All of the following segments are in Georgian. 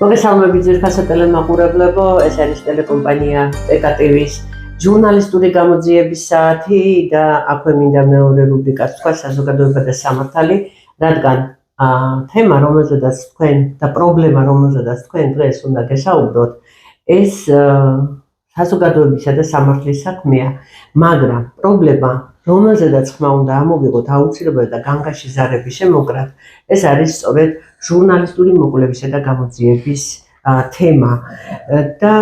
მოგესალმებით ძირფასა ტელემაყურებლებო, ეს არის ტელეკომპანია PKTV-ის ჟურნალისტური გამოძიების საათი და აქვე მინდა მეორე რუბრიკას თქვა საზოგადოება და სამართალი, რადგან თემა, რომელზედაც თქვენ და პრობლემა, რომელზედაც თქვენ დღეს უნდა გესაუბროთ, ეს საზოგადოებისა და სამართლის საქმეა, მაგრამ პრობლემა, რომელზედაც ხმა უნდა ამოვიღოთ აუცილებლად და განგაში ზარების შემოგრად, ეს არის სწორედ ჟურნალისტური მოკვლევისა და გამოძიების თემა და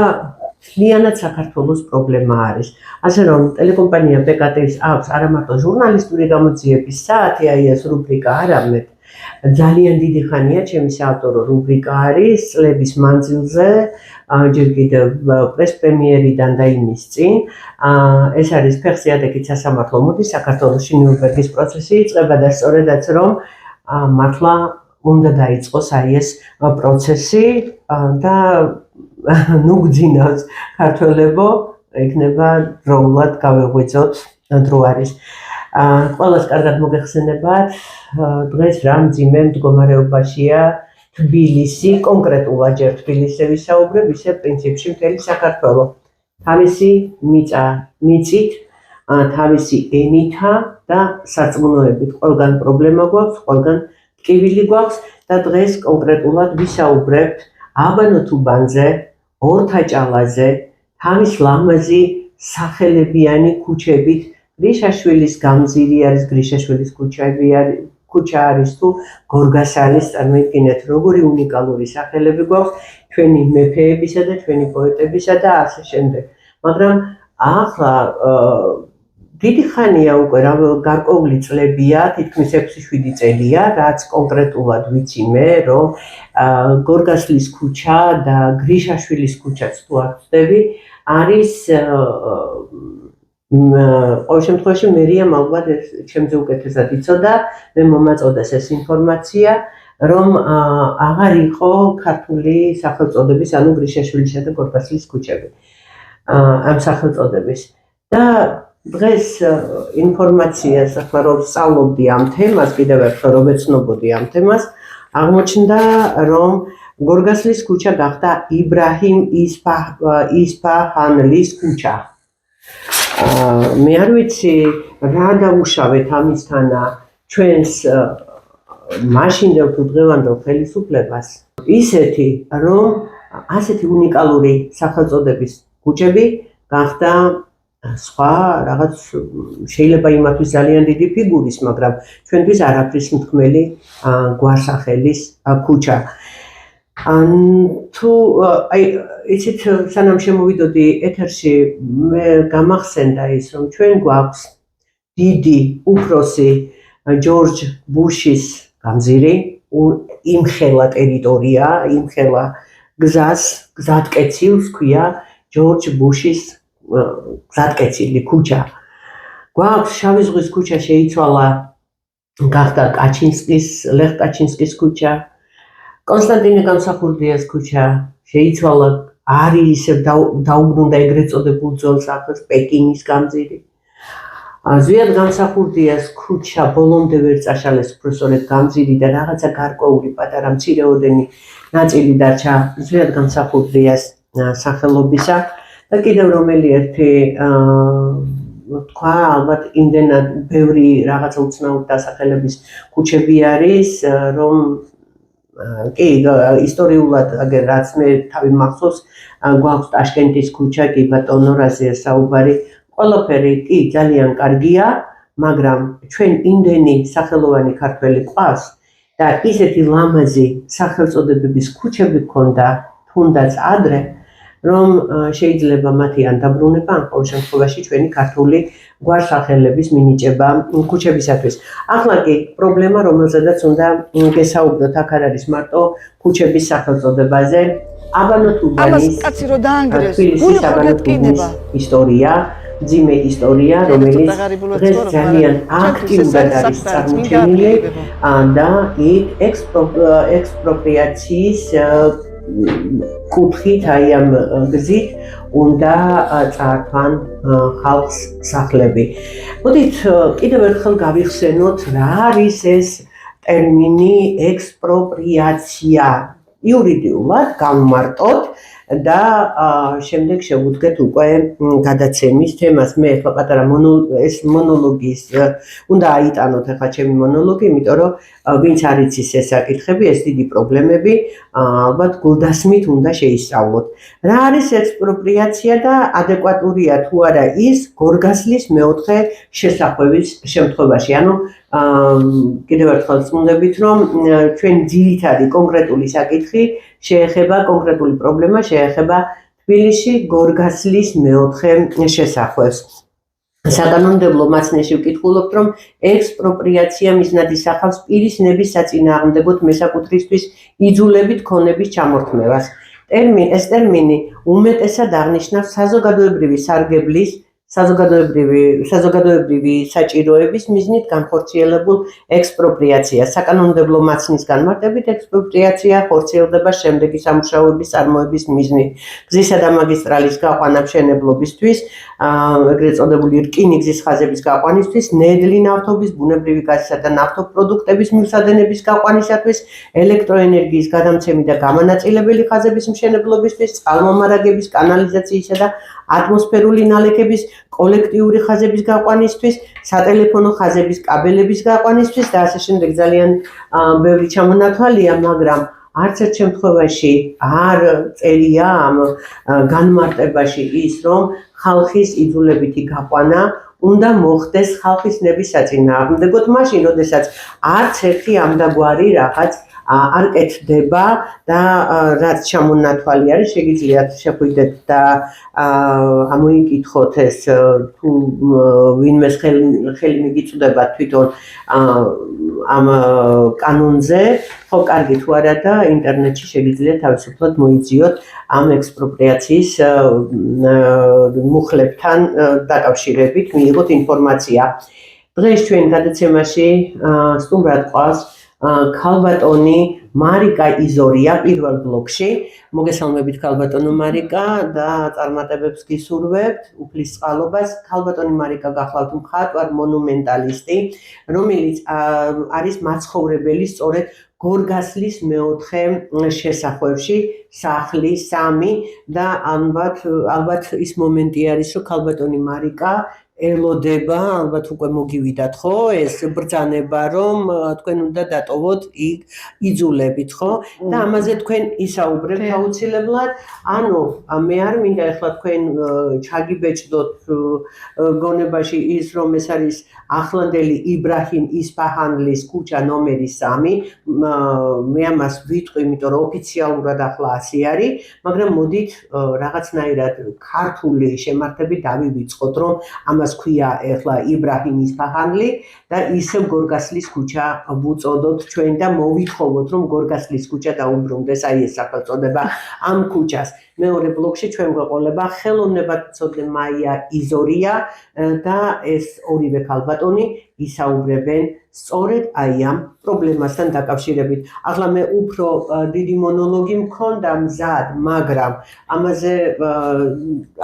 მთლიანად საქართველოს პრობლემა არის. ასე რომ ტელეკომპანია PKTV-ს აქვს არა მარტო ჟურნალისტური გამოძიების საათი, აი ეს რუბრიკა, არამედ ძალიან დიდი ხანია ჩემი საავტორო რუბრიკა არის წლების მანძილზე, ჯერ კიდევ პრესპრემიერიდან და იმის წინ. ეს არის ფეხზე ადექით სასამართლო მოდის საქართველოში ნიურნბერგის პროცესი იწყება და სწორედაც რომ მართლა უნდა დაიწყოს აი ეს პროცესი და ნუ გძინავს ქართველებო, იქნება დროულად გავეღვიძოთ, დრო არის. ყველას კარგად მოგეხსენებათ, დღეს რა მძიმე მდგომარეობაშია თბილისი, კონკრეტულად ჯერ თბილისზე ვისაუბრებ, ისე პრინციპში მთელი საქართველო. თავისი მიწით, თავისი ენითა და სარწმუნოებით ყველგან პრობლემა გვაქვს, ყველგან ტკივილი გვაქვს და დღეს კონკრეტულად ვისაუბრებთ აბანო თუბანზე, ორთაჭალაზე, თავის ლამაზი სახელებიანი ქუჩებით, გრიშაშვილის გამზირი არის, გრიშაშვილის ქუჩა არის თუ გორგას არის, წარმოიდგინეთ როგორი უნიკალური სახელები გვაქვს ჩვენი მეფეებისა და ჩვენი პოეტებისა და ასე შემდეგ. მაგრამ ახლა დიდი ხანია უკვე გარკვეული წლებია, თითქმის 6-7 წელია, რაც კონკრეტულად ვიცი მე, რომ გორგასლის ქუჩა და გრიშაშვილის ქუჩაც თუ არ ვწდები, არის ყოველ შემთხვევაში მერიამ ალბათ ჩემზე უკეთესად იცოდა, მე მომაწოდეს ეს ინფორმაცია, რომ აღარ იყო ქართული სახელწოდების, ანუ გრიშაშვილისა და გორგასლის ქუჩები ამ სახელწოდების. და დღეს ინფორმაციას, ახლა რომ სწავლობდი ამ თემას, კიდევ ერთხელ რომ ეცნობოდი ამ თემას, აღმოჩნდა, რომ გორგასლის ქუჩა გახდა იბრაჰიმ ისფაჰანლის ქუჩა. მე არ ვიცი რა დავუშავეთ ამისთანა ჩვენს მაშინდელ თუ დღევანდელ ხელისუფლებას, ისეთი, რომ ასეთი უნიკალური სახელწოდების ქუჩები გახდა სხვა რაღაც შეიძლება იმათვის ძალიან დიდი ფიგურის, მაგრამ ჩვენთვის არაფრის მთქმელი გვარსახელის ქუჩა. თუ აი იცით სანამ შემოვიდოდი ეთერში მე გამახსენდა ის რომ ჩვენ გვაქვს დიდი უფროსი ჯორჯ ბუშის გამზირი, იმხელა ტერიტორია, იმხელა გზატკეცილს ქვია ჯორჯ ბუშის გზატკეცილი ქუჩა. გვაქვს შავი ზღვის ქუჩა შეიცვალა, გახდა ლეხ კაჩინსკის ქუჩა. კონსტანტინე გამსახურდიას ქუჩა შეიცვალა, არის ისევ დაუბრუნდა ეგრეთ წოდებულ ძველ სახელს პეკინის გამზირი. ზვიად გამსახურდიას ქუჩა ბოლომდე ვერ წაშალეს უბრალოდ გამზირი და რაღაცა გარკვეული პატარა მცირეოდენი ნაწილი დარჩა ზვიად გამსახურდიას სახელობისა და კიდევ რომელი ერთი თქვა, ალბათ იმდენად ბევრი რაღაცა უცნაური დასახელების ქუჩები არის, რომ კი ისტორიულად აგერ რაც მე თავი მახსოვს, გვაქვს ტაშკენტის ქუჩა, კი ბატონო, რაზეა საუბარი, ყველაფერი კი ძალიან კარგია, მაგრამ ჩვენ იმდენი სახელოვანი ქართველი ყავს და ისეთი ლამაზი სახელწოდებების ქუჩები გქონდა თუნდაც ადრე, რომ შეიძლება მათი ან დაბრუნება, ან ყოველ შემთხვევაში ჩვენი ქართული გვარსახელების მინიჭება ქუჩებისათვის. ახლა კი პრობლემა, რომელზედაც უნდა გესაუბროთ, აქ არ არის მარტო ქუჩების სახელწოდებაზე, აბანო თუბანის თბილისის აბანო თუბანის ისტორია, მძიმე ისტორია, რომელიც დღეს ძალიან აქტიურად არის წარმოჩენილი და იქ ექსპროპრიაციის კუთხით, აი ამ გზით უნდა წაართვან ხალხს სახლები. მოდით კიდევ ერთხელ გავიხსენოთ, რა არის ეს ტერმინი ექსპროპრიაცია. იურიდიულად გავმარტოთ და შემდეგ შევუდგეთ უკვე გადაცემის თემას. მე ახლა პატარა ეს მონოლოგის უნდა აიტანოთ ახლა ჩემი მონოლოგი, იმიტომ რომ ვინც არ იცის ეს საკითხები, ეს დიდი პრობლემები, ალბათ გულდასმით უნდა შეისწავლოთ. რა არის ექსპროპრიაცია და ადეკვატურია თუ არა ის გორგასლის მეოთხე შესახვევის შემთხვევაში. ანუ კიდევ ერთხელ წუნდებით, რომ ჩვენ ძირითადი კონკრეტული საკითხი შეეხება კონკრეტული პრობლემა შეეხება თბილისში გორგასლის მეოთხე შესახვევს. საკანონმდებლო მაცნეში ვკითხულობთ, რომ ექსპროპრიაცია მიზნად ისახავს პირის ნების საწინააღმდეგოდ მესაკუთრისთვის იძულებით ქონების ჩამორთმევას. ეს ტერმინი უმეტესად აღნიშნავს საზოგადოებრივი სარგებლის საზოგადოებრივი საჭიროების მიზნით განხორციელებულ ექსპროპრიაციას. საკანონმდებლო მაცნის განმარტებით ექსპროპრიაცია ხორციელდება შემდეგი სამუშაოების წარმოების მიზნით: გზისა და მაგისტრალის გაყვანა მშენებლობისთვის, ეგრეთ წოდებული რკინიგზის ხაზების გაყვანისთვის, ნედლი ნავთობის, ბუნებრივი გაზისა და ნავთობპროდუქტების მილსადენების გაყვანისათვის, ელექტროენერგიის გადამცემი და გამანაწილებელი ხაზების მშენებლობისთვის, წყალმომარაგების, კანალიზაციისა და ატმოსფერული ნალექების კოლექტიური ხაზების გაყვანისთვის, სატელეფონო ხაზების კაბელების გაყვანისთვის და ასე შემდეგ. ძალიან ბევრი ჩამონათვალია, მაგრამ არც ერთ შემთხვევაში არ წერია ამ განმარტებაში ის, რომ ხალხის იძულებითი გაყვანა უნდა მოხდეს ხალხის ნების საწინააღმდეგოდ, მაშინ, როდესაც არც ერთი ამდაგვარი რაღაც არ კეთდება და რაც ჩამონათვალი არის, შეგიძლიათ შეხვიდეთ და ამოიკითხოთ ეს თუ ვინმეს ხელი მიგიწვდება თვითონ ამ კანონზე, ხო კარგი თუ არა და ინტერნეტში შეგიძლიათ თავისუფლად მოიძიოთ ამ ექსპროპრიაციის მუხლებთან დაკავშირებით, მიიღოთ ინფორმაცია. დღეს ჩვენ გადაცემაში სტუმრად ყავს ქალბატონი მარიკა იზორია პირველ ბლოკში. მოგესალმებით ქალბატონო მარიკა და წარმატებებს გისურვებთ, უფლის წყალობას. ქალბატონი მარიკა გახლავთ მხატვარ მონუმენტალისტი, რომელიც არის მაცხოვრებელი სწორედ გორგასლის მეოთხე შესახვევში, სახლი 3 და ალბათ ის მომენტი არის, რომ ქალბატონი მარიკა ელოდება, ალბათ უკვე მოგივიდათ, ხო, ეს ბრძანება, რომ თქვენ უნდა დატოვოთ იქ იძულებით, ხო? და ამაზე თქვენ ისაუბრებთ აუცილებლად. ანუ მე არ მინდა ახლა თქვენ ჩაგიბეჭდოთ გონებაში ის, რომ ეს არის ახლანდელი იბრაჰიმ ისფაჰანლის ქუჩა ნომერი 3. მე ამას ვიტყვი, იმიტომ რომ ოფიციალურად ახლა ასე არის, მაგრამ მოდით რაღაცნაირად ქართული შემართებით დავივიწყოთ, რომ ამას ქვია ახლა იბრაჰიმ ისფაჰანლი და ისევ გორგასლის ქუჩა ვუწოდოთ ჩვენ და მოვითხოვოთ, რომ გორგასლის ქუჩა დაუბრუნდეს, აი ეს სახელწოდება ამ ქუჩას. მეორე ბლოკში ჩვენ გვეყოლება ხელოვნებათმცოდნე მაია იზორია და ეს ორივე ქალბატონი ისაუბრებენ სწორედ აი ამ პრობლემასთან დაკავშირებით. ახლა მე უფრო დიდი მონოლოგი მქონდა მზად, მაგრამ ამაზე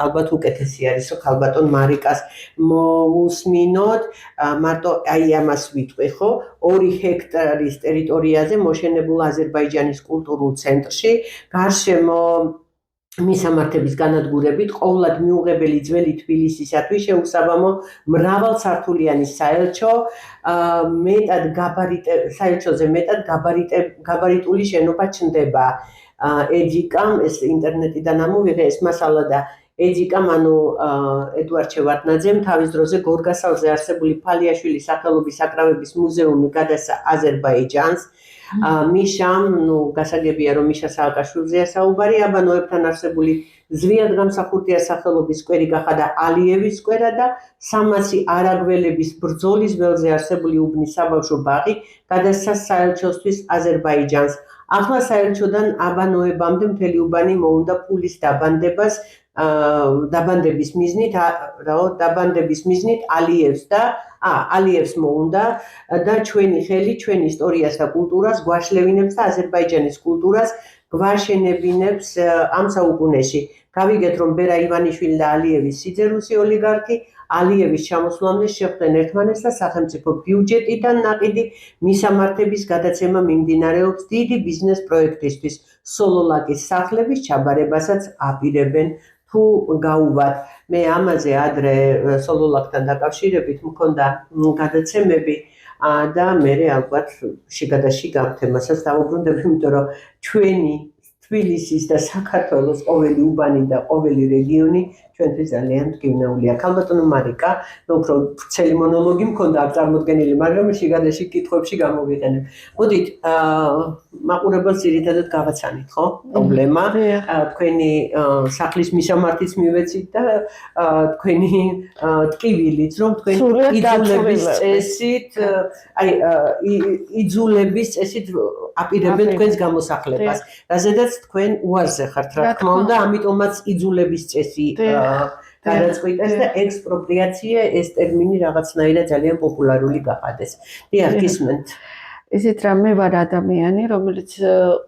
ალბათ უკეთესი არის, რომ ქალბატონ მარიკას მოусმინოთ. მარტო აი ამას ვიტყვი, ხო? 2 ჰექტარის ტერიტორიაზე მოშენებულ აზერბაიჯანის კულტურულ ცენტრში გარშემო მისამართების განადგურებით ყოვლად მიუღებელი ძველი თბილისისათვის შეუსაბამო მრავალსართულიანი საელჩოზე მეტად გაბარიტული შენობა ჩნდება. ეჯიკამ ეს ინტერნეტიდან ამოვიღე ეს მასალა და ეჯიკამ, ანუ ედუარდ შევარდნაძემ თავის დროზე გორგასალზე არსებული ფალიაშვილის სახელობის საკრავების მუზეუმი გადასცა აზერბაიჯანს. მიშამ, გასაგებია, რომ მიშა სააკაშვილზეა საუბარი, აბანოებთან არსებული ზვიად გამსახურდია სახელობის სკვერი გახადა ალიევის სკვერა და 300 არაგველების ბრძოლის ველზე არსებული უბნის საბავშვო ბაღი გადასცა საელჩოსთვის აზერბაიჯანს. ახლა საელჩოდან აბანოებამდე მთელი უბანი მოუნდა ფულის დაბანდების მიზნით ალიევს მოუნდა და ჩვენი ხელი ჩვენ ისტორიას და კულტურას გვაშლევინებს და აზერბაიჯანის კულტურას გვაშენებინებს ამ საუკუნეში. გავიგეთ, რომ ბერა ივანიშვილი და ალიევის სიძერუსი ოლიგარქი ალიევის ჩამოსვლამდე შეხვდნენ ერთმანეთს და სახელმწიფო ბიუჯეტიდან ნაყიდი მისამართების გადაცემა მიმდინარეობს დიდი ბიზნეს პროექტისთვის. სოლოლაკის სახლების ჩაბარებასაც აპირებენ თუ გაუვათ. მე ამაზე ადრე სოლოლაკთან დაკავშირებით მქონდა გადაცემები და მე ალბათ შიგადაშიგ ამ თემასაც დავუბრუნდებ, იმიტომ რომ ჩვენი თბილისის და საქართველოს ყოველი უბანი და ყოველი რეგიონი ჩვენთვის ძალიან მტკივნეულია. ქალბატონო მარიკა, უფრო ვრცელი მონოლოგი მქონდა არ წარმოდგენილი, მაგრამ შიგადაშიგ კითხვებში გამოვიყენებ. მოდით, მაყურებელს ძირითადად გავაცანით, ხო? პრობლემა. თქვენი სახლის მისამართიც მივეცით და თქვენი ტკივილიც, რომ თქვენ იძულების წესით, იძულების წესით აპირებენ თქვენს გამოსახლებას. რაზედაც თქვენ უარზე ხართ, რა თქმა უნდა, ამიტომაც იძულების წესი გადაწყვიტეს და ექსპროპრიაცია ეს ტერმინი რაღაცნაირად ძალიან პოპულარული გაყიდეს. დიახ, გისმენთ. ისეთ რა მე ვარ ადამიანი, რომელიც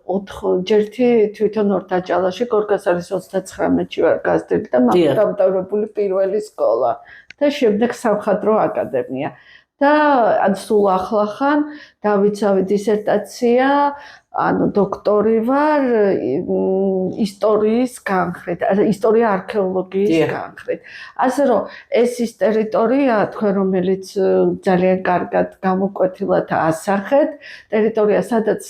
4 ჯერთი თვითონ ორთაჭალაში გორგას არის 39-ში ვარ გასდები და მაქვს დამთავრებული პირველი სკოლა და შემდეგ სამხატვრო აკადემია. და სულ ახლახან დავიცავი დისერტაცია, დოქტორი ვარ ისტორიის განხრით, ისტორია არქეოლოგიის განხრით. ასე რომ ეს ის ტერიტორია, თქვენ რომელიც ძალიან კარგად გამოკვეთილად ასახეთ, ტერიტორია, სადაც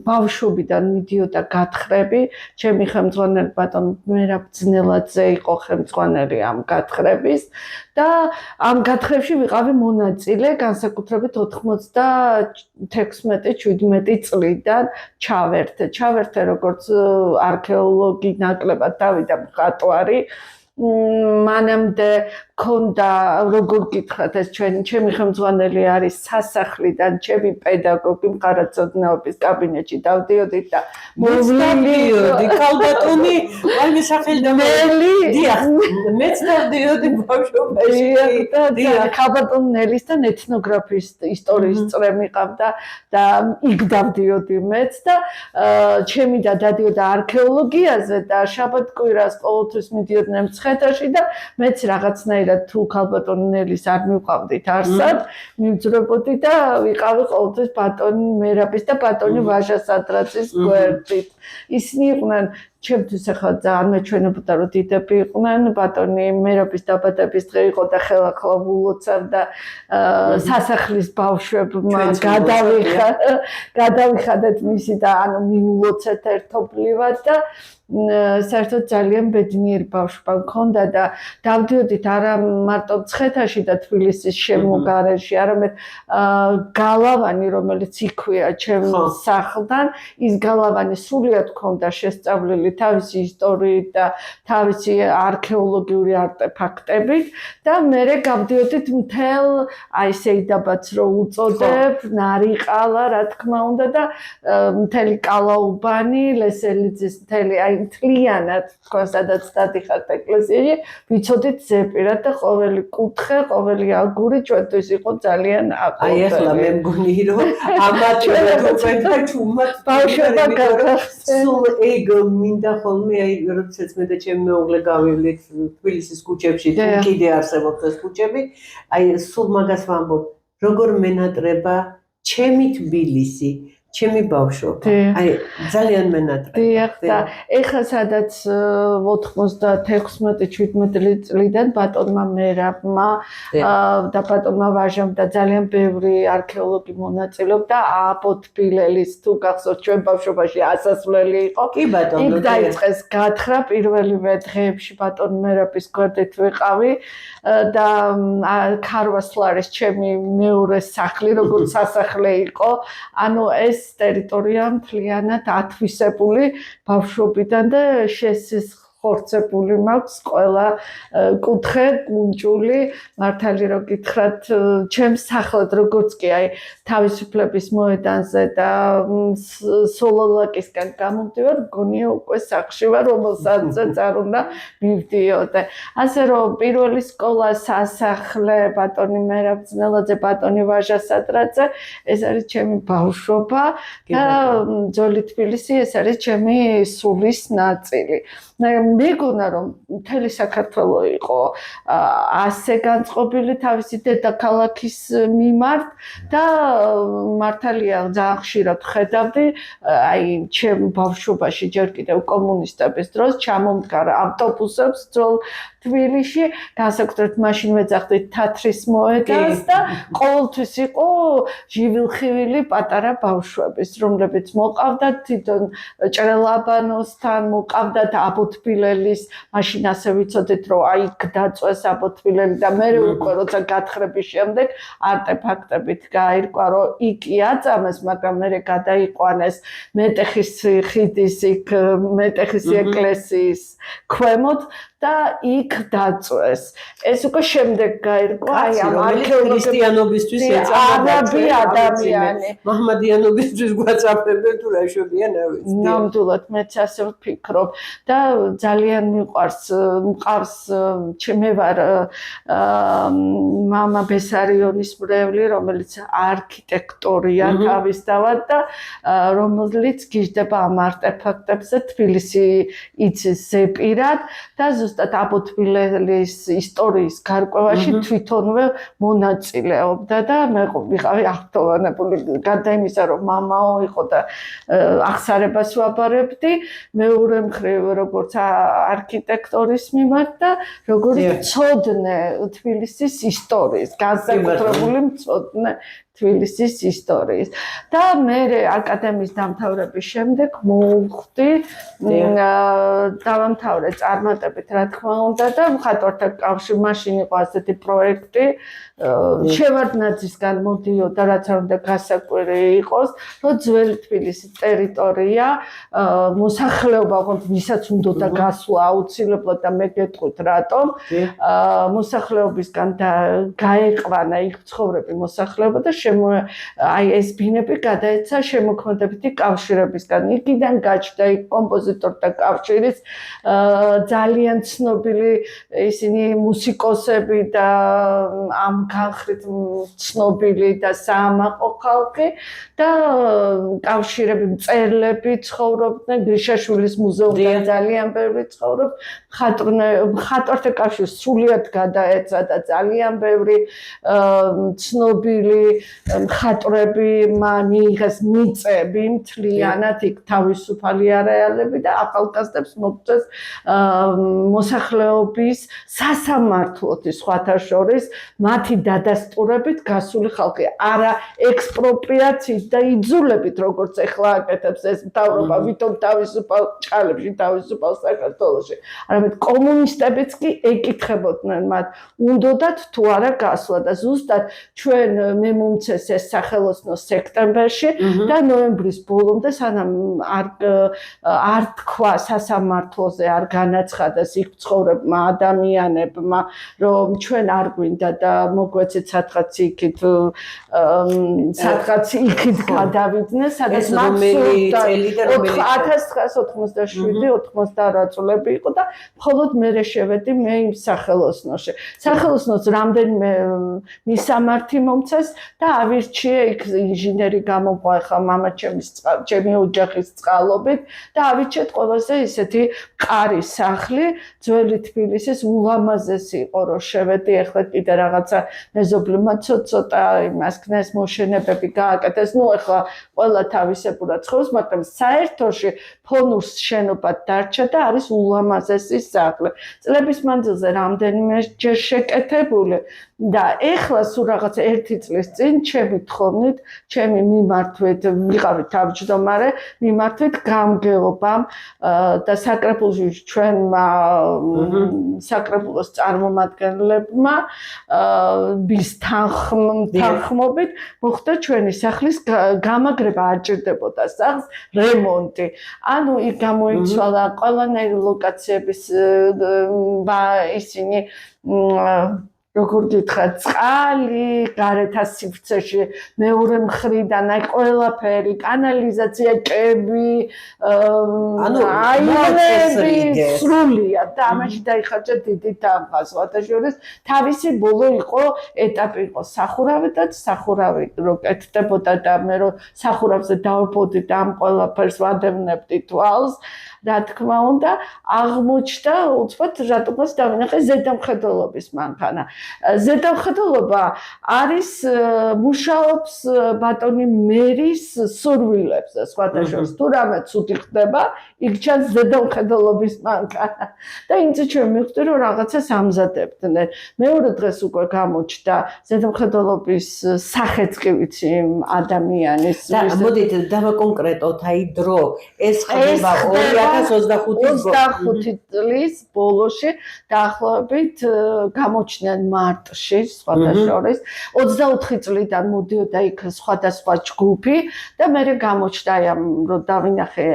ბავშვობიდან მიდიოდა გათხრები, ჩემი ხელმძღვანელი ბატონი მერაბ ძნელაძე იყო ხელმძღვანელი ამ გათხრების და ამ გათხრებში ვიყავი მონაწილე, განსაკუთრებით 96-17 წლიდან ჩავერთე როგორც არქეოლოგი ნაკლებად დავიდა მხატვარი. მანამდე მქონდა, როგორ გითხრათ, ეს ჩემი ხელმძღვანელი არის სასახლიდან, ჩემი პედაგოგი მხარეთმცოდნეობის კაბინეტში დავდიოდი და მოვიდიოდი ქალბატონი, აი სახელი და დიახ, მეც დავდიოდი ბავშვობაში. დიახ, ქალბატონი ნელისთან ეთნოგრაფიის ისტორიის წრე მიყავდა და იქ დავდიოდი მეც და ჩემი და დადიოდა არქეოლოგიაზე და შაბათ-კვირას ყოველთვის მიდიოდნენ მცხეთაში და მეც რაღაცნაირად თუ ქალბატონი ნელის არ მივყავდით არსად, მივძვრებოდი და ვიყავი ყოველთვის ბატონი მერაბის და ბატონი ვაჟა სადრაცის გვერდით. ისინი იყვნენ ჩემთვის ახლა ძალიან მეჩვენებოდა რომ დიდები იყვნენ, ბატონი მერაბის დაბადების დღე იყო და ხელახლა ვულოცავდა სასახლის ბავშვებმა გადავიხადეთ მისი და მივულოცეთ ერთობლივად და საერთოდ ძალიან ბედნიერი ბავშვობა მქონდა და დავდიოდით არა მარტო მცხეთაში და თბილისის შემოგარენში, არამედ გალავანი, რომელიც იქვეა ჩემ სახლთან, ის გალავანი სრულიად მქონდა შესწავლილი თავისი ისტორიით და თავისი არქეოლოგიური არტეფაქტებით და მერე გავდიოდით მთელ აი სეიდაბადს რო უწოდებ, ნარიყალა, რა თქმა უნდა და მთელი კალაუბანი, ლესელიძის მთელი აი მთლიანად თქვენ სადაც დადიხართ ეკლესიაში, ვიცოდით ზეპირად და ყოველი კუთხე, ყოველი აგური ჩვენთვის იყო ძალიან აკონტროლებული. აი ახლა მე მგონი რომ ამათ და ჩუმად ბავშვობა გაგახსენ. სულ ეგ მინდა ხოლმე აი როდესაც მე და ჩემი მეუღლე გავივლით თბილისის ქუჩებში, თუ კიდე არსებობს ეს ქუჩები, აი სულ მაგას ვამბობ, როგორ მენატრება ჩემი თბილისი. ჩემი ბავშვობა. აი ძალიან მენატრება. დიახ და ეხლა სადაც 96-17 წლიდან ბატონმა მერაბმა და ბატონმა ვაჟამ და ძალიან ბევრი არქეოლოგი მონაწილეობდა აბოთბილელის თუ გახსოვთ ჩვენ ბავშვობაში ასასვლელი იყო. კი ბატონო. იქ დაიწყეს გათხრა პირველივე დღეებში ბატონ მერაბის გვერდით ვიყავი და ქარვასლა არის ჩემი მეორე სახლი, როგორც სასახლე იყო. ანუ ეს ტერიტორია მთლიანად ათვისებული ბავშვობიდან და ხორცებული მაქვს ყველა კუთხე, კუნჭული, მართალი რო გითხრათ, ჩემს სახლად როგორც კი აი თავისუფლების მოედანზე და სოლოლაკისგან გამომდივარ, მგონია უკვე სახლში ვარ, რომელსაც არ უნდა მივდიოდე. ასე რომ პირველი სკოლა, სასახლე, ბატონი მერაბ ძნელაძე, ბატონი ვაჟა სადრაძე, ეს არის ჩემი ბავშვობა და ძველი თბილისი, ეს არის ჩემი სულის ნაწილი. მეგონა რომ მთელი საქართველო იყო ასე განწყობილი თავისი დედაქალაქის მიმართ და მართალია ძალიან ხშირად ხედავდი აი ჩემ ბავშვობაში ჯერ კიდევ კომუნისტების დროს ჩამომდგარა ავტობუსებს ძველ თბილისში განსაკუთრებით მაშინ მეძახდით თათრის მოედანს და ყოველთვის იყო ჟივილხივილი პატარა ბავშვების რომლებიც მოყავდათ თვითონ ჭრელაბანოსთან მოყავდათ აბოთბილელის მაშინ ასე ვიცოდეთ რომ აი დაწვეს აბოთბილელი და მე უკვე როცა გათხრების შემდეგ არტეფაქტებით გაირკვა რომ იქი აწამეს მაგრამ მე გადაიყვანეს მეტეხის ხიდის იქ მეტეხის ეკლესიის ქვემოთ და იქ დაწვეს. ეს უკვე შემდეგ გაირკვა აი ამ ქრისტიანობისთვის არაბი ადამიანი. მაჰმადიანობისთვის გვაწაფებენ თუ რა შევიან არ ვიცი. ნამდვილად მეც ასე ვფიქრობ და ძალიან მყავს მე ვარ მამა ბესარიონის მრევლი რომელიც არქიტექტორია თავისთავად და რომელიც გიждდება ამ არტეფაქტებზე თბილისი იცის ზეპირად და ზუსტად აბოთბილელის ისტორიის გარკვევაში თვითონვე მონაწილეობდა და მე ვიყავი აღფრთოვანებული გარდა იმისა რომ მამაო იყო და აღსარებას ვაბარებდი მეორე მხრივ როგორც არქიტექტორის მიმართ და როგორც მცოდნე თბილისის ისტორიის განსაკუთრებული მცოდნე თბილისის ისტორიის და მე აკადემიის დამთავრების შემდეგ მოვხვდი დავამთავრე წარმატებით რა თქმა უნდა და მხატვართა კავშირი მაშინ იყო ასეთი პროექტი შევარდნაძისგან მოდიოდა რაც არ უნდა გასაკვირი იყოს რომ ძველი თბილისის ტერიტორია მოსახლეობა ვისაც უნდა გასვლა აუცილებლად და მე გეტყვით რატომ მოსახლეობისგან გაეყვანა იქ ცხოვრები მოსახლეობა და აი ეს ბინები გადაეცა შემოქმედებითი კავშირებისგან. იქიდან გაჩნდა იქ კომპოზიტორთა კავშირის ძალიან ცნობილი ისინი მუსიკოსები და ამ განხრით ცნობილი და საამაყო ხალხი და კავშირები მწერლები ცხოვრობდნენ გრიშაშვილის მუზეუმიდან ძალიან ბევრი ცხოვრობს მხატვართა კავშირი სრულიად გადაეცა და ძალიან ბევრი ცნობილი მხატვრები მიიღეს მიწები მთლიანად იქ თავისუფალი არეალები და ახალგაზრდებს მოგწეს მოსახლეობის სასამართლოდ სხვათა შორის მათი დადასტურებით გასული ხალხი არა ექსპროპრიაციით და იძულებით როგორც ეხლა აკეთებს ეს მთავრობა ვითომ თავისუფალ ჭალებში თავისუფალ საქართველოში არამედ კომუნისტებიც კი ეკითხებოდნენ მათ უნდათ თუ არა გასვლა და ზუსტად ჩვენ მე მომცეს ეს სახელოსნო სექტემბერში და ნოემბრის ბოლომდე სანამ არ თქვა სასამართლოზე არ განაცხადეს იქ მცხოვრებმა ადამიანებმა რომ ჩვენ არ გვინდა და მოგვეცეთ სადღაც იქით გადავიდნენ სადაც რომელი წელი და რომელი 1987-88 წლები იყო და მხოლოდ მე შევედი მე იმ სახელოსნოში სახელოსნოს რამდენიმე მისამართი მომცეს და ავირჩიე იქ ინჟინერი გამოყვა ხა მამა ჩემი ოჯახის წყალობით და ავირჩიეთ ყველაზე ისეთი მყარი სახლი ძველი თბილისის ულამაზესი იყო რომ შევედი ეხლა კიდე რაღაცა მეზობლმა ცოტა იმას ქნეს მოშენებები გააკეთეს ნუ ეხლა ყველა თავისებურად ცხოვრობს მაგრამ საერთოში ფონურს შენობად დარჩა და არის ულამაზესი სახლი წლების მანძილზე რამდენიმე ჯერ შეკეთებული და ეხლა სულ რაღაცა 1 წლის წინ ჩემი თხოვნით, ჩემი მიმართვით ვიყავი თავმჯდომარე, მიმართვით გამგეობამ და საკრებულოში ჩვენმა საკრებულოს წარმომადგენლებმა bis თანხმობით მოხდა ჩვენი სახლის გამაგრება არ ჭირდებოდა სახს რემონტი. ანუ იქ გამოიცვალა ყველანაირი ლოკაციების ისინი როგორ გითხრათ, წყალი, გარეთა სივრცეში, მეორე მხრიდან აი ყველაფერი, კანალიზაცია, ჭები, აირები, სრულიად და ამაში დაიხარჯა დიდი თანხა. სხვათა შორის, თავისი ბოლო იყო ეტაპი იყო სახურავი და სახურავი რო კეთდებოდა და მე რო სახურავზე დავბოდი და ამ ყველაფერს ვადევნებდი თვალს, რა თქმა უნდა, აღმოჩნდა უცბად რატომაც დავინახე ზედამხედველობის მანქანა. ზედამხედველობა არის მუშაობს ბატონი მერის სურვილებზე, სხვათა შორის თუ რამე ცუდი ხდება, იქ ჩანს ზედამხედველობის მანქანა. და იმ წუთში მივხვდი რომ რაღაცას ამზადებდნენ. მეორე დღეს უკვე გამოჩნდა ზედამხედველობის სახეც კი ვიცი ადამიანის. და მოდით დავაკონკრეტოთ აი დრო ეს ხდება 2025 წლის ბოლოში დაახლოებით გამოჩნდნენ მარტში სხვათა შორის 24 წლიდან მოდიოდა იქ სხვადასხვა ჯგუფი და მე გამოჩნდა აი ამ რომ დავინახე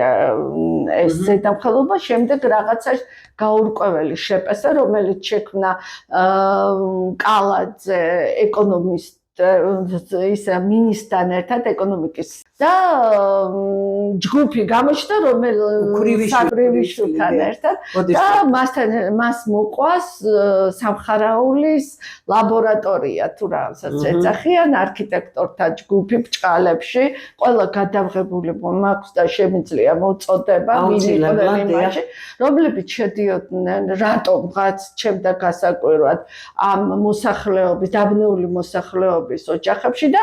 ეს ზედამხედველობა შემდეგ რაღაცა გაურკვეველი შეპესა რომელიც შექმნა კალაძე ეკონომისტ ის მინისტრთან ერთად ეკონომიკის და ჯგუფი გამოჩნდა რომელიც საბრივიშვილთან ერთად და მას მოყვას სამხარაულის ლაბორატორია თუ რასაც ეძახიან არქიტექტორთა ჯგუფი ბჭყალებში ყველა გადაღებული მაქვს და შემიძლია მოწოდება მინიჭებაში რომლებიც შედიოდნენ რატომღაც ჩემდა გასაკვირვად ამ მოსახლეობის დაბნეული მოსახლეობის ოჯახებში და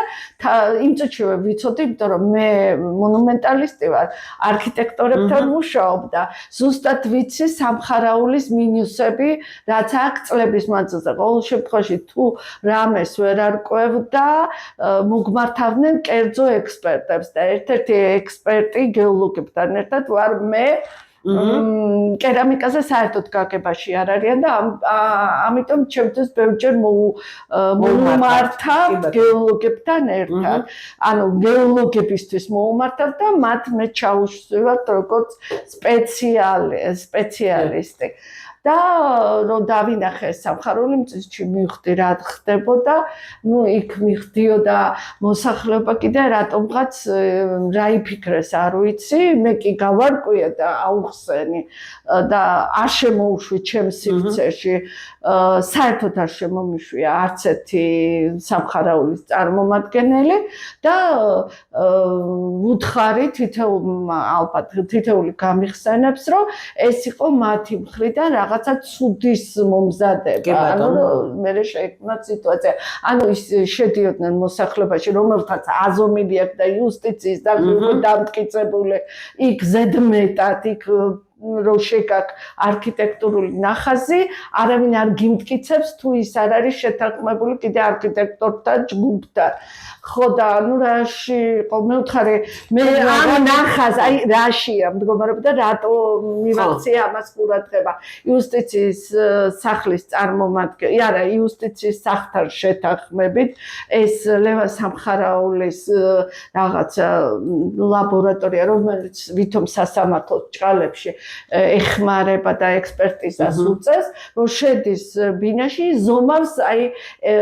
იმ წუთშივე ვიცოდი იმიტომ რომ მე მონუმენტალისტი ვარ არქიტექტორებთან მუშაობ და ზუსტად ვიცი სამხარაულის მინუსები რაც აქ წლების მანძილზე ყოველ შემთხვევაში თუ რამეს ვერ არკვევდა მოგმართავდნენ კერძო ექსპერტებს და ერთ-ერთი ექსპერტი გეოლოგებთან ერთად ვარ მე კერამიკაზე საერთოდ გაგებაში არ არიან და ამიტომ ჩემთვის ბევრჯერ მოუმართავ გეოლოგებთან ერთად. ანუ გეოლოგებისთვის მოუმართავ და მათ მე ჩაუშვათ როგორც სპეციალისტი. და რომ დავინახე სამხარული მწისში მივხვდი რა ხდებოდა, ნუ იქ მიხდიოდა მოსახლეობა კიდე რატომღაც რა იფიქრეს არ ვიცი, მე კი გავარკვია და აუხსენი და არ შემოუშვი ჩემს სივრცეში, საერთოდ არ შემომიშვია არც ერთი სამხარაულის წარმომადგენელი და ვუთხარი ალბათ თითოეული გამიხსენებს, რომ ეს იყო მათი მხრიდან რაღაცა ცუდის მომზადება. ანუ მე შეექმნა სიტუაცია. ანუ ის შედიოდნენ მოსახლეობაში, რომელთაც აზომილი აქვს და იუსტიციის დამტკიცებული, იქ ზედმეტად, იქ რო შეგაკ არქიტექტურული ნახაზი, არავინ არ გიმტკიცებს თუ ის არ არის შეთანხმებული კიდე არქიტექტორთა ჯგუფთან. ხო და ნუ რაში მე ვთხარი მე ამ ნახაზ აი რაშია მდგომარეობა და რატო მივაქცია ამას ყურადღება იუსტიციის სახლის წარმომადგენელი არა იუსტიციის სახთან შეთანხმებით ეს ლევან სამხარაულის რაღაც ლაბორატორია რომელიც ვითომ სასამართლოს ჭყალებში ეხმარება და ექსპერტიზას უწევს რომ შედის ბინაში ზომავს აი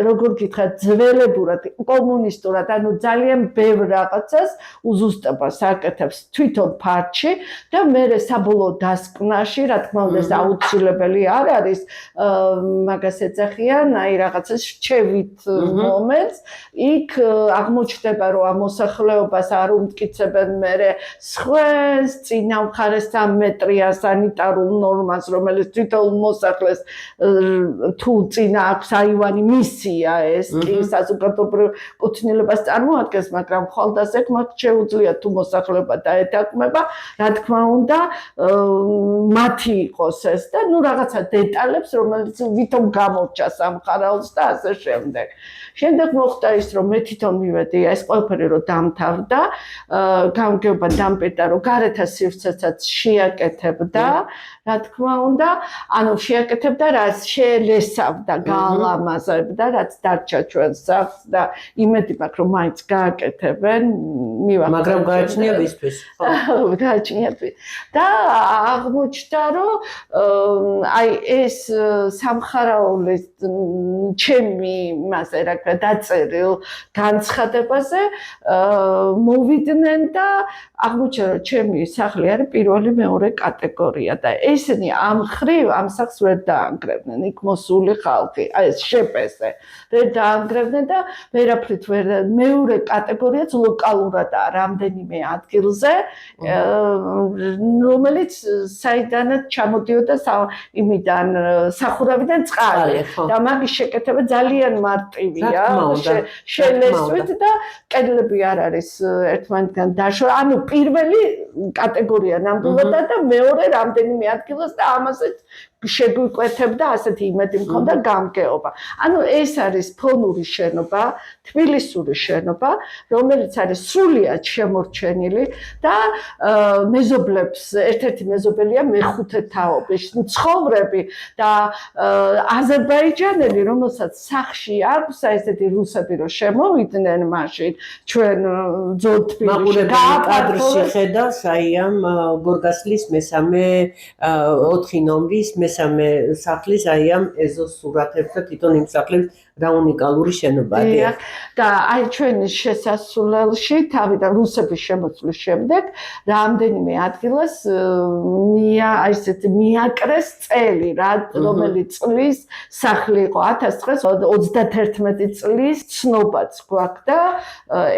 როგორ გითხრათ ძველებურად კომუნისტურად ანუ ძალიან ბევრ რაღაცას უზუსტებას აკეთებს თვითონ ფარჩი და მე საბოლოო დასკვნაში რა თქმა უნდა ეს აუცილებელი არ არის მაგას ეძახიან აი რაღაცას რჩევით მომენტს იქ აღმოჩნდება რომ ამ მოსახლეობას არ უმტკიცებენ მე სხვას წინა მხარესთან მეტრია სანიტარულ ნორმას რომელიც თვითონ მოსახლეს თუ წინა აქვს აივანი მისია ეს კი საზოგადოებრივ კუთვნილებას წარმოადგენს მაგრამ ხვალდასაკ მათ შეუძლია თუ მოსახლეობა დაეთანხმება რა თქმა უნდა მათი იყოს ეს და ნუ რაღაცა დეტალებს რომელიც ვითომ გამორჩა სამხარაულს და ასე შემდეგ შემდეგ მოხდა ის რომ მე თვითონ მივედი ეს ყველაფერი რომ დამთავრდა გამგეობა დამპირდა რომ გარეთა სივრცესაც შეაკეთებდა რა თქმა უნდა, ანუ შეაკეთებდა რაც შეელესავდა, გაალამაზებდა, რაც დარჩა ჩვენ სახლს და იმედი მაქვს რომ მაინც გააკეთებენ, მივახცევთ. მაგრამ გააჩნია ვისთვის? გააჩნია და აღმოჩნდა რომ აი ეს სამხარაულის ჩემი მასე რა ქვია დაწერილ განცხადებაზე მოვიდნენ და აღმოჩნდა რომ ჩემი სახლი არის პირველი მეორე კატეგორია და ესენი ამ ხრივ ამ სახლს ვერ დაანგრევდნენ იქ მოსული ხალხი აი ეს შეპესე ვერ დაანგრევდნენ და ვერაფრით ვერ მეორე კატეგორიაც ლოკალურადაა რამდენიმე ადგილზე რომელიც საიდანაც ჩამოდიოდა იმიდან სახურავიდან წყალი და მაგის შეკეთება ძალიან მარტივია შელესვით და კედლები არ არის ერთმანეთთან დაშორ ანუ პირველი კატეგორია ნამდვილადაა და მეორე რამდენიმე ადგილას და ამასაც შეგვიკვეთებდა ასეთი იმედი მქონდა გამგეობა. ანუ ეს არის ფონური შენობა, თბილისური შენობა, რომელიც არის სრულიად შემორჩენილი და მეზობლებს ერთ-ერთი მეზობელია მეხუთე თაობის ცხოვრები და აზერბაიჯანელი, რომელსაც სახში აქვს ესეთი რუსები რომ შემოვიდნენ მაშინ ჩვენ ძველ თბილისში კადრში ხედავს აი ამ გორგასლის მესამე 4 ნომრის მესამე სახლის აი ამ ეზოს სურათებს და თვითონ იმ სახლებს რა უნიკალური შენობაა. და აი ჩვენი შესასვლელში თავიდან რუსების შემოწმის შემდეგ რამდენიმე ადგილას აი ესეთ მიაკრეს წელი რა რომელიც წლის სახლი იყო 1931 წლის ცნობაც გვაქვს და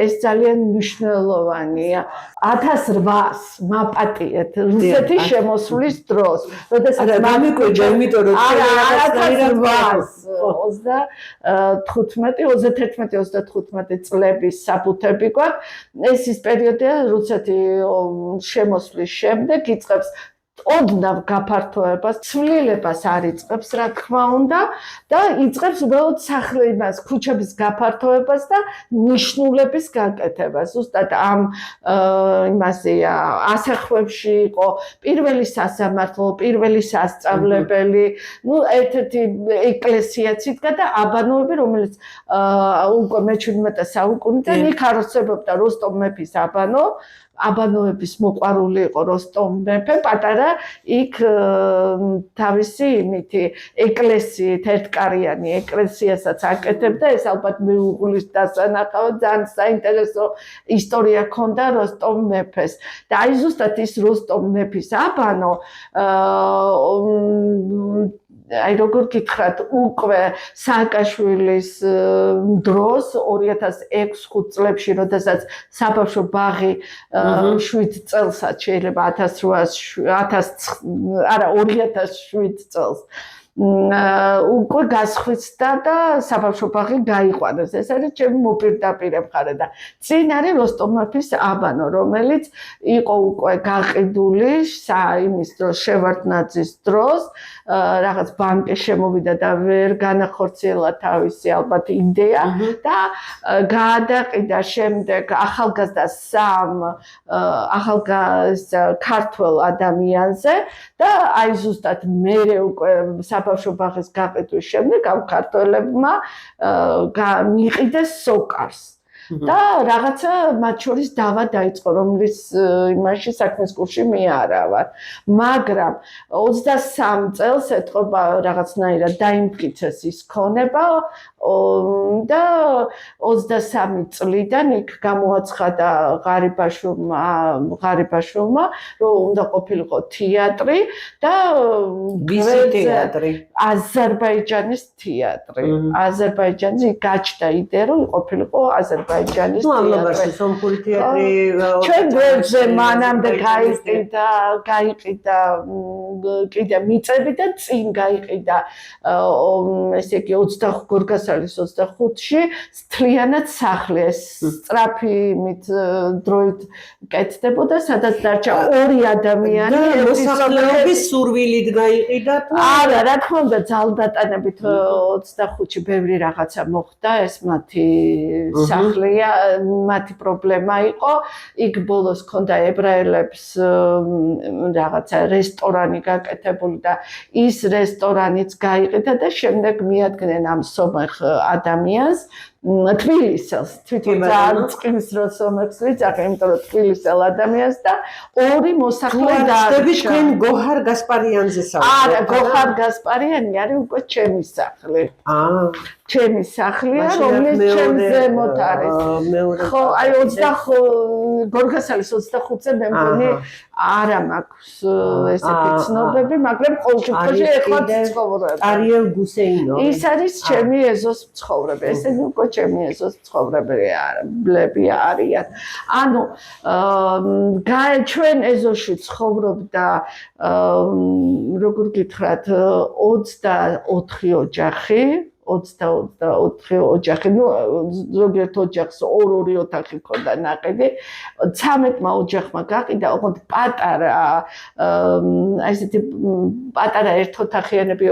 ეს ძალიან მნიშვნელოვანია 1800 მაპატიეთ რუსეთის შემოსვლის დროს როდესაც მამიკვეჯა იმიტომ რომ 15-35 წლების საბუთები გვაქვს. ეს ის პერიოდია რუსეთი შემოსვლის შემდეგ იწყებს ოდნავ გაფართოებას, ცვლილებას არ იწყებს, რა თქმა უნდა, და იწყებს უბრალოდ იმას, ქუჩების გაფართოებას და ნიშნულების გაკეთებას. ზუსტად ამ იმასია, ასახვებში იყო პირველი სასამართლო, პირველი სასწავლებელი, ერთ-ერთი ეკლესიაც იდგა და აბანოები, რომელიც უკვე მე-17 საუკუნიდან იქ არსებობდა როსტომ მეფის აბანოების მოყვარული იყო როსტომ მეფე, პატარა იქ თავისი იმითი ეკლესიით ერთკარიანი ეკლესიასაც აკეთებდა, ეს ალბათ მეუღლის დასანახავად ძალიან საინტერესო ისტორია ჰქონდა როსტომ მეფეს. და აი ზუსტად ის როსტომ მეფის აბანო აი როგორ გითხრათ უკვე სააკაშვილის დროს 2006-5 წლებში როდესაც საბავშვო ბაღი 7 წელსაც შეიძლება 2007 წელს უკვე გასხვიცდა და საბავშვო ბაღი გაიყვანეს. ეს არის ჩემი მოპირდაპირე მხარე და წინ არის როსტომ მეფის აბანო, რომელიც იყო უკვე გაყიდული იმის დროს შევარდნაძის დროს, რაღაც ბანკი შემოვიდა და ვერ განახორციელა თავისი ალბათ იდეა და გაადაყიდა შემდეგ ახალგაზრდა ახალგაზრდა ქართველ ადამიანზე და აი ზუსტად მერე უკვე საბავშვო ბაღის გაყიდვის შემდეგ ამ ქართველებმა მიიყიდეს სოკარს. და რაღაცა მათ შორის დავა დაიწყო, რომლის იმაში საქმის კურსში მიარავარ. მაგრამ 23 წელს ეთყობა რაღაცნაირად დაიმტკიცეს ის ქონება და 23 წლიდან იქ გამოაცხადა ღარიბაშვილმა, რომ უნდა ყოფილიყო თეატრი და თეატრი აზერბაიჯანის თეატრი. აზერბაიჯანში გაჩნდა იდეა, რომ ყოფილიყო აზერბაიჯანის თეატრი. ნუ ამბობენ სომხური თეატრი ჩვენ გვერდზე მანამდე გაიყიდა კიდე მიწები და წინ გაიყიდა ესე იგი 25 გორგასალის 25-ში მთლიანად სახლი ეს სწრაფი იმით დროით კეთდებოდა, სადაც დარჩა 2 ადამიანი მოსახლეობის სურვილით გაიყიდა თუ არა, რა თქმა უნდა ძალდატანებით 25-ში ბევრი რაღაცა მოხდა, ეს მათი სახლია, მათი პრობლემა იყო. იქ ბოლოს ჰქონდა ებრაელებს რაღაცა რესტორანი გაკეთებული და ის რესტორანიც გაიყიდა და შემდეგ მიადგნენ ამ სომეხ ადამიანს თბილისელს თვითონ ძალიან წყლის რო სომეხს ვიძახე იმიტომ რომ თბილისელ ადამიანს და ორი მოსახლე დაარჩა თქვენ გოჰარ გასპარიანზე საუბრობთ არა გოჰარ გასპარიანი არის უკვე ჩემი სახლი ჩემი სახლია რომელიც ჩემს ზემოთ არის ხო აი 25 გორგასალის 25-ზე მე მგონი არა მაქვს ესეთი ცნობები მაგრამ ყოველშემთხვევაში ეხლა ცხოვრობ არიელ გუსეინო ის არის ჩემი ეზოს მცხოვრები ესენი უკვე ჩემი ეზოს მცხოვრებლები არიან ანუ ჩვენ ეზოში ცხოვრობდა როგორ გითხრათ 24 ოჯახი 24 ოჯახი, ну, ზოგიერთ ოჯახს ორ-ორი ოთახი ქონდა ნაყიდი. 13-მა ოჯახმა გაყიდა, ოღონდ პატარა, აი ესეთი პატარა ერთოთახიანები,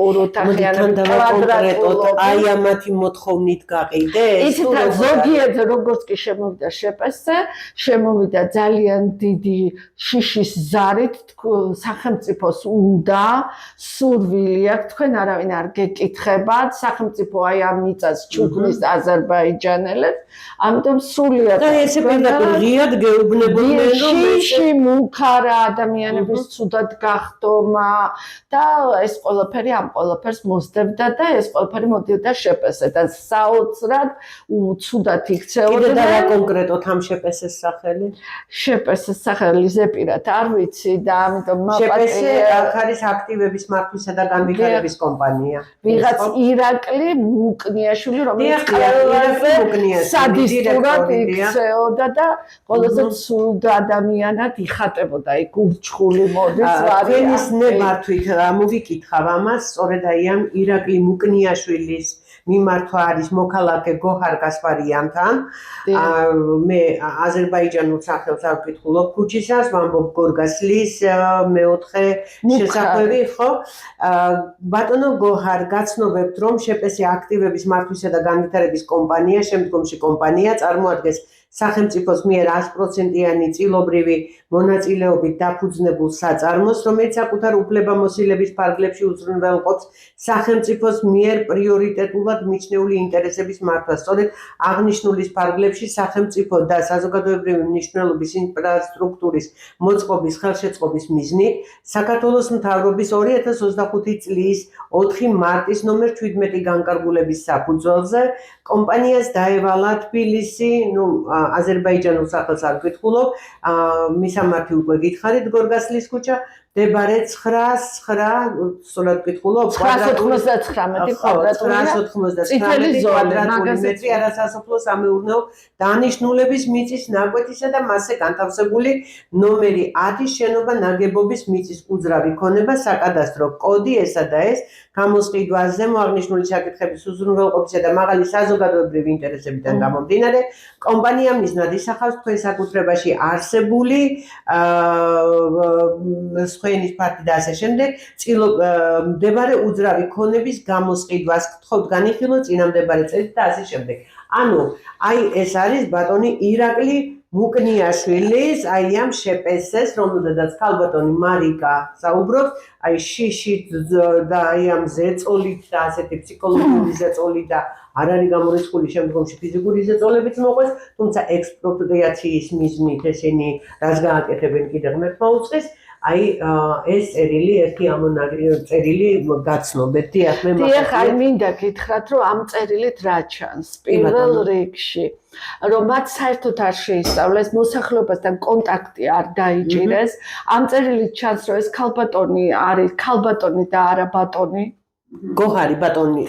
ოროთახიანები კონკრეტულად აი ამათი მოთხოვნით გაყიდეს? ისეთ ზოგიერთ როგორც კი შემოვიდა შეპესზე, შემოვიდა ძალიან დიდი შიშის ზარით, სახელმწიფოს უნდა სურვილი აქვს, თქვენ არავინ არ გეკითხება სახელმწიფო აი ამ მიწას ჩუქნის აზერბაიჯანელებს, ამიტომ სრულიად და ესე პირდაპირ ღიად გეუბნებოდნენ რომ შიში მუქარა ადამიანების ცუდად გახდომა და ეს ყველაფერი ამ ყველაფერს მოსდებდა და ეს ყველაფერი მოდიოდა შეპესზე და საოცრად ცუდად იქცეოდა და რა კონკრეტოდ ამ შეპესეს სახელი? შეპესეს სახელი ზეპირად არ ვიცი და ამიტომ შეპესე აქ არის აქტივების მართვისა და განვითარების კომპანია. ვიღაც ირაკლი მუკნიაშვილი რომელიც ყველაზე სადისტურად იქცეოდა და ყველაზე ცუდ ადამიანად იხატებოდა იქ ურჩხული მოდის ვარის ნებართვით მოვიკითხავ ამას სწორედ აი ამ ირაკლი მუკნიაშვილის მიმართვა არის მოქალაქე გოჰარ გასპარიანთან მე აზერბაიჯანულ სახელს არ ვკითხულობ ქუჩისას ვამბობ გორგასლის მეოთხე შესახვევი ხო ბატონო გოჰარ გაცნობებთ რომ შეპესე აქტივების მართვისა და განვითარების კომპანია შემდგომში კომპანია წარმოადგენს სახელმწიფოს მიერ 100%-იანი წილობრივი მონაწილეობით დაფუძნებულ საწარმოს, რომელიც საკუთარ უფლებამოსილების ფარგლებში უზრუნველყოფს სახელმწიფოს მიერ პრიორიტეტულად მიჩნეული ინტერესების მართვას. სწორედ აღნიშნულის ფარგლებში სახელმწიფო და საზოგადოებრივი მნიშვნელობის ინფრასტრუქტურის მოწყობის ხელშეწყობის მიზნით საქართველოს მთავრობის 2025 წლის 4 მარტის ნომერ 17 განკარგულების საფუძველზე კომპანიას დაევალა თბილისი, აზერბაიჯანულ სახელს არ ვკითხულობ, მისამართი უკვე გითხარით გორგასლის ქუჩა, მდებარე 909 სწორად ვკითხულობ, 999 კვადრატული მეტრი არასასოფლო სამეურნეო დანიშნულების მიწის ნაკვეთისა და მასზე განთავსებული ნომერი 10 შენობა ნაგებობის მიწის უძრავი ქონება, საკადასტრო კოდი ესა და ეს გამოსყიდვა ზემო აღნიშნული საკითხების უზრუნველყოფისა და მაღალი საზოგადოებრივი ინტერესებიდან გამომდინარე, კომპანია მიზნად ისახავს თქვენ საკუთრებაში არსებული სხვენის ფართი და ასე შემდეგ, მდებარე უძრავი ქონების გამოსყიდვას გთხოვთ განიხილოთ წინამდებარე წერით და ასე შემდეგ. ანუ, აი ეს არის ბატონი ირაკლი მუკნიაშვილის, აი ამ შეპესეს, რომელზედაც ქალბატონი მარიკა საუბრობს, აი შიშით და აი ამ ზეწოლით და ასეთი ფსიქოლოგიური ზეწოლით და არ არის გამორიცხული შემდგომში ფიზიკური ზეწოლებიც მოყვეს, თუმცა ექსპროპრიაციის მიზნით ესენი რას გააკეთებენ კიდე ღმერთმა უწყის. აი ეს წერილი ერთი წერილი გაცნობეთ დიახ მე დიახ აი მინდა გითხრათ რომ ამ წერილით რა ჩანს პირველ რიგში რომ მათ საერთოდ არ შეისწავლეს მოსახლეობასთან კონტაქტი არ დაიჭირეს ამ წერილით ჩანს რომ ეს ქალბატონი არის ქალბატონი და არა ბატონი გოჰარი ბატონი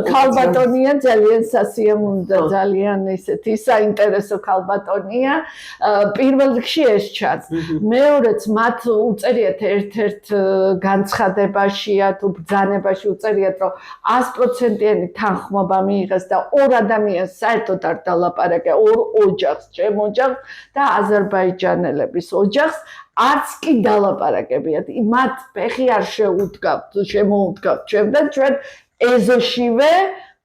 ქალბატონია ძალიან სასიამოვნო ძალიან ისეთი საინტერესო ქალბატონია პირველ რიგში ეს ჩანს მეორეც მათ უწერიათ ერთ-ერთ განცხადებაშია თუ ბრძანებაში უწერიათ რომ 100%-იანი თანხმობა მიიღეს და ორ ადამიანს საერთოდ არ დალაპარაკე ორ ოჯახს ჩემ ოჯახს და აზერბაიჯანელების ოჯახს არც კი დალაპარაკებიათ მათ ფეხი არ შემოუდგავთ ჩემთან ჩვენ ეზოშივე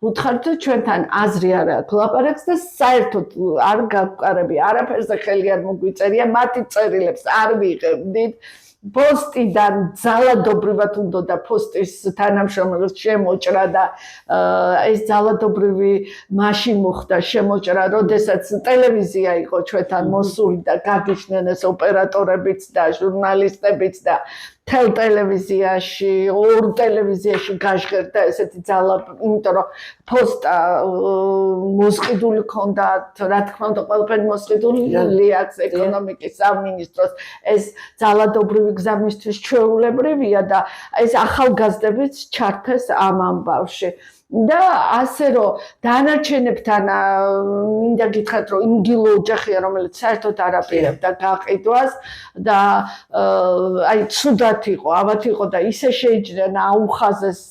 ვუთხართ რომ ჩვენთან აზრი არ აქვს ლაპარაკს და საერთოდ არ გაგვყარები არაფერზე ხელი არ მოგვიწერია მათი წერილებს არ ვიღებდით პოსტიდან ძალადობრივად უნდა პოსტის თანამშრომლებს შემოჭრა და ეს ძალადობრივი მაშინ მოხდა შემოჭრა, როდესაც ტელევიზია იყო ჩვენთან მოსული და გაგიჩნდნენ ეს ოპერატორებიც და ჟურნალისტებიც და თელ ტელევიზიაში, ორ ტელევიზიაში გაჟღერდა ესეთი ძალა, იმიტომ რომ პოსტა მოსყიდული ჰქონდათ, რა თქმა უნდა, ყველაფერი მოსყიდული აქვს ეკონომიკის სამინისტროს, ეს ძალადობრივი გზამისთვის ჩვეულებრივია და ეს ახალგაზრდებიც ჩართეს ამ ამბავში. და ასე რომ დანარჩენებთან მინდა გითხრათ რომ ინგილო ოჯახია რომელიც საერთოდ არ აპირებდა გაყიდვას და აი ცუდად იყო, ავად იყო და ისე შეიჭრა აუხაზეს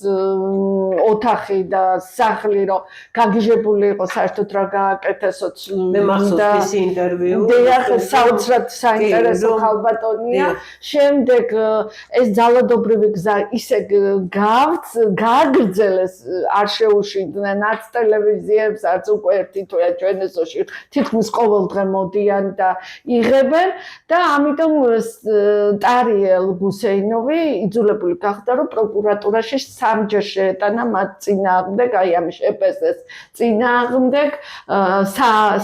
ოთახი და სახლი რომ გაგიჟებული იყო საერთოდ რა გააკეთესოთ მე მახსოვს ეს ინტერვიუ დიახ საოცრად საინტერესო ხალბატონია შემდეგ ეს ძალადობრივი გზა ისე გააგრძელეს არ შეუშინდნენ არც ტელევიზიებს, არც უკვე ერთი თვეა ჩვენ ესოში თითქმის ყოველ დღე მოდიან და იღებენ და ამიტომ ტარიელ გუსეინოვი იძულებული გახდა რომ პროკურატურაში სამჯერ შეეტანა მათ წინააღმდეგ, აი ამ შეპესეს წინააღმდეგ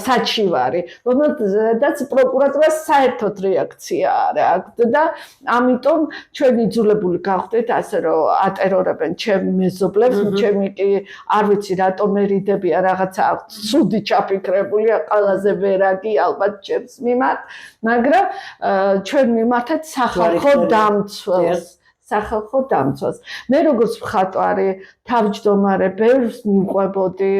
საჩივარი, რომელზედაც პროკურატურას საერთოდ რეაქცია არ აქვს და ამიტომ ჩვენ იძულებული გავხდეთ ასე რომ ატერორებენ ჩემ მეზობლებს, ჩემი კი არ ვიცი რატომ ერიდებია რაღაცა ცუდი ჩაფიქრებულია ყველაზე ვერაგი ალბათ ჩემს მიმართ, მაგრამ ჩვენ მიმართეთ სახალხო დამცველს. მე როგორც მხატვარი, თავმჯდომარე, ბევრს მიყვებოდი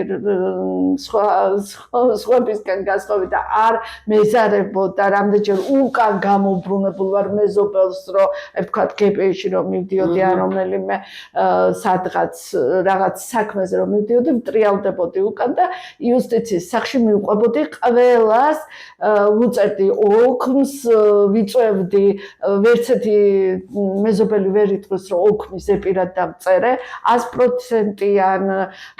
სხვებისგან გასხოვი და არ მეზარებოდა რამდენჯერ უკან გამოუბრუნებულ ვარ მეზობელს, რომ ვთქვათ გპ-ში რომ მივდიოდი ან რომელიმე სადღაც რაღაც საქმეზე რომ მივდიოდი, ვტრიალდებოდი უკან და იუსტიციის სახლში მიყვებოდი ყველას, ვუწერდი ოქმს, ვიწევდი ვერცერთი მეზობელი ვერ იტყვის რომ ოქმის ეპირად დამწერე 100%-იან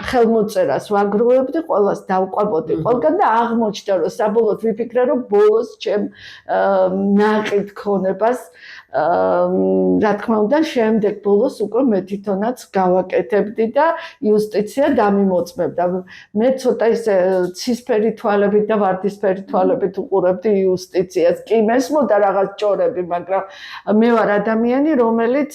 ხელმოწერას ვაგროვებდი, ყველას დავყვებოდი ყველგან და აღმოჩნდა რომ საბოლოოდ ვიფიქრე რომ ბოლოს ჩემ ნაყიდ ქონებას რა თქმა უნდა შემდეგ ბოლოს უკვე მე თვითონაც გავაკეთებდი და იუსტიცია დამიმოწმებდა. მე ცოტა ისე ცისფერი თვალებით და ვარდისფერი თვალებით უყურებდი იუსტიციას. კი მესმოდა რაღაც ჭორები, მაგრამ მე ვარ ადამიანი, რომელიც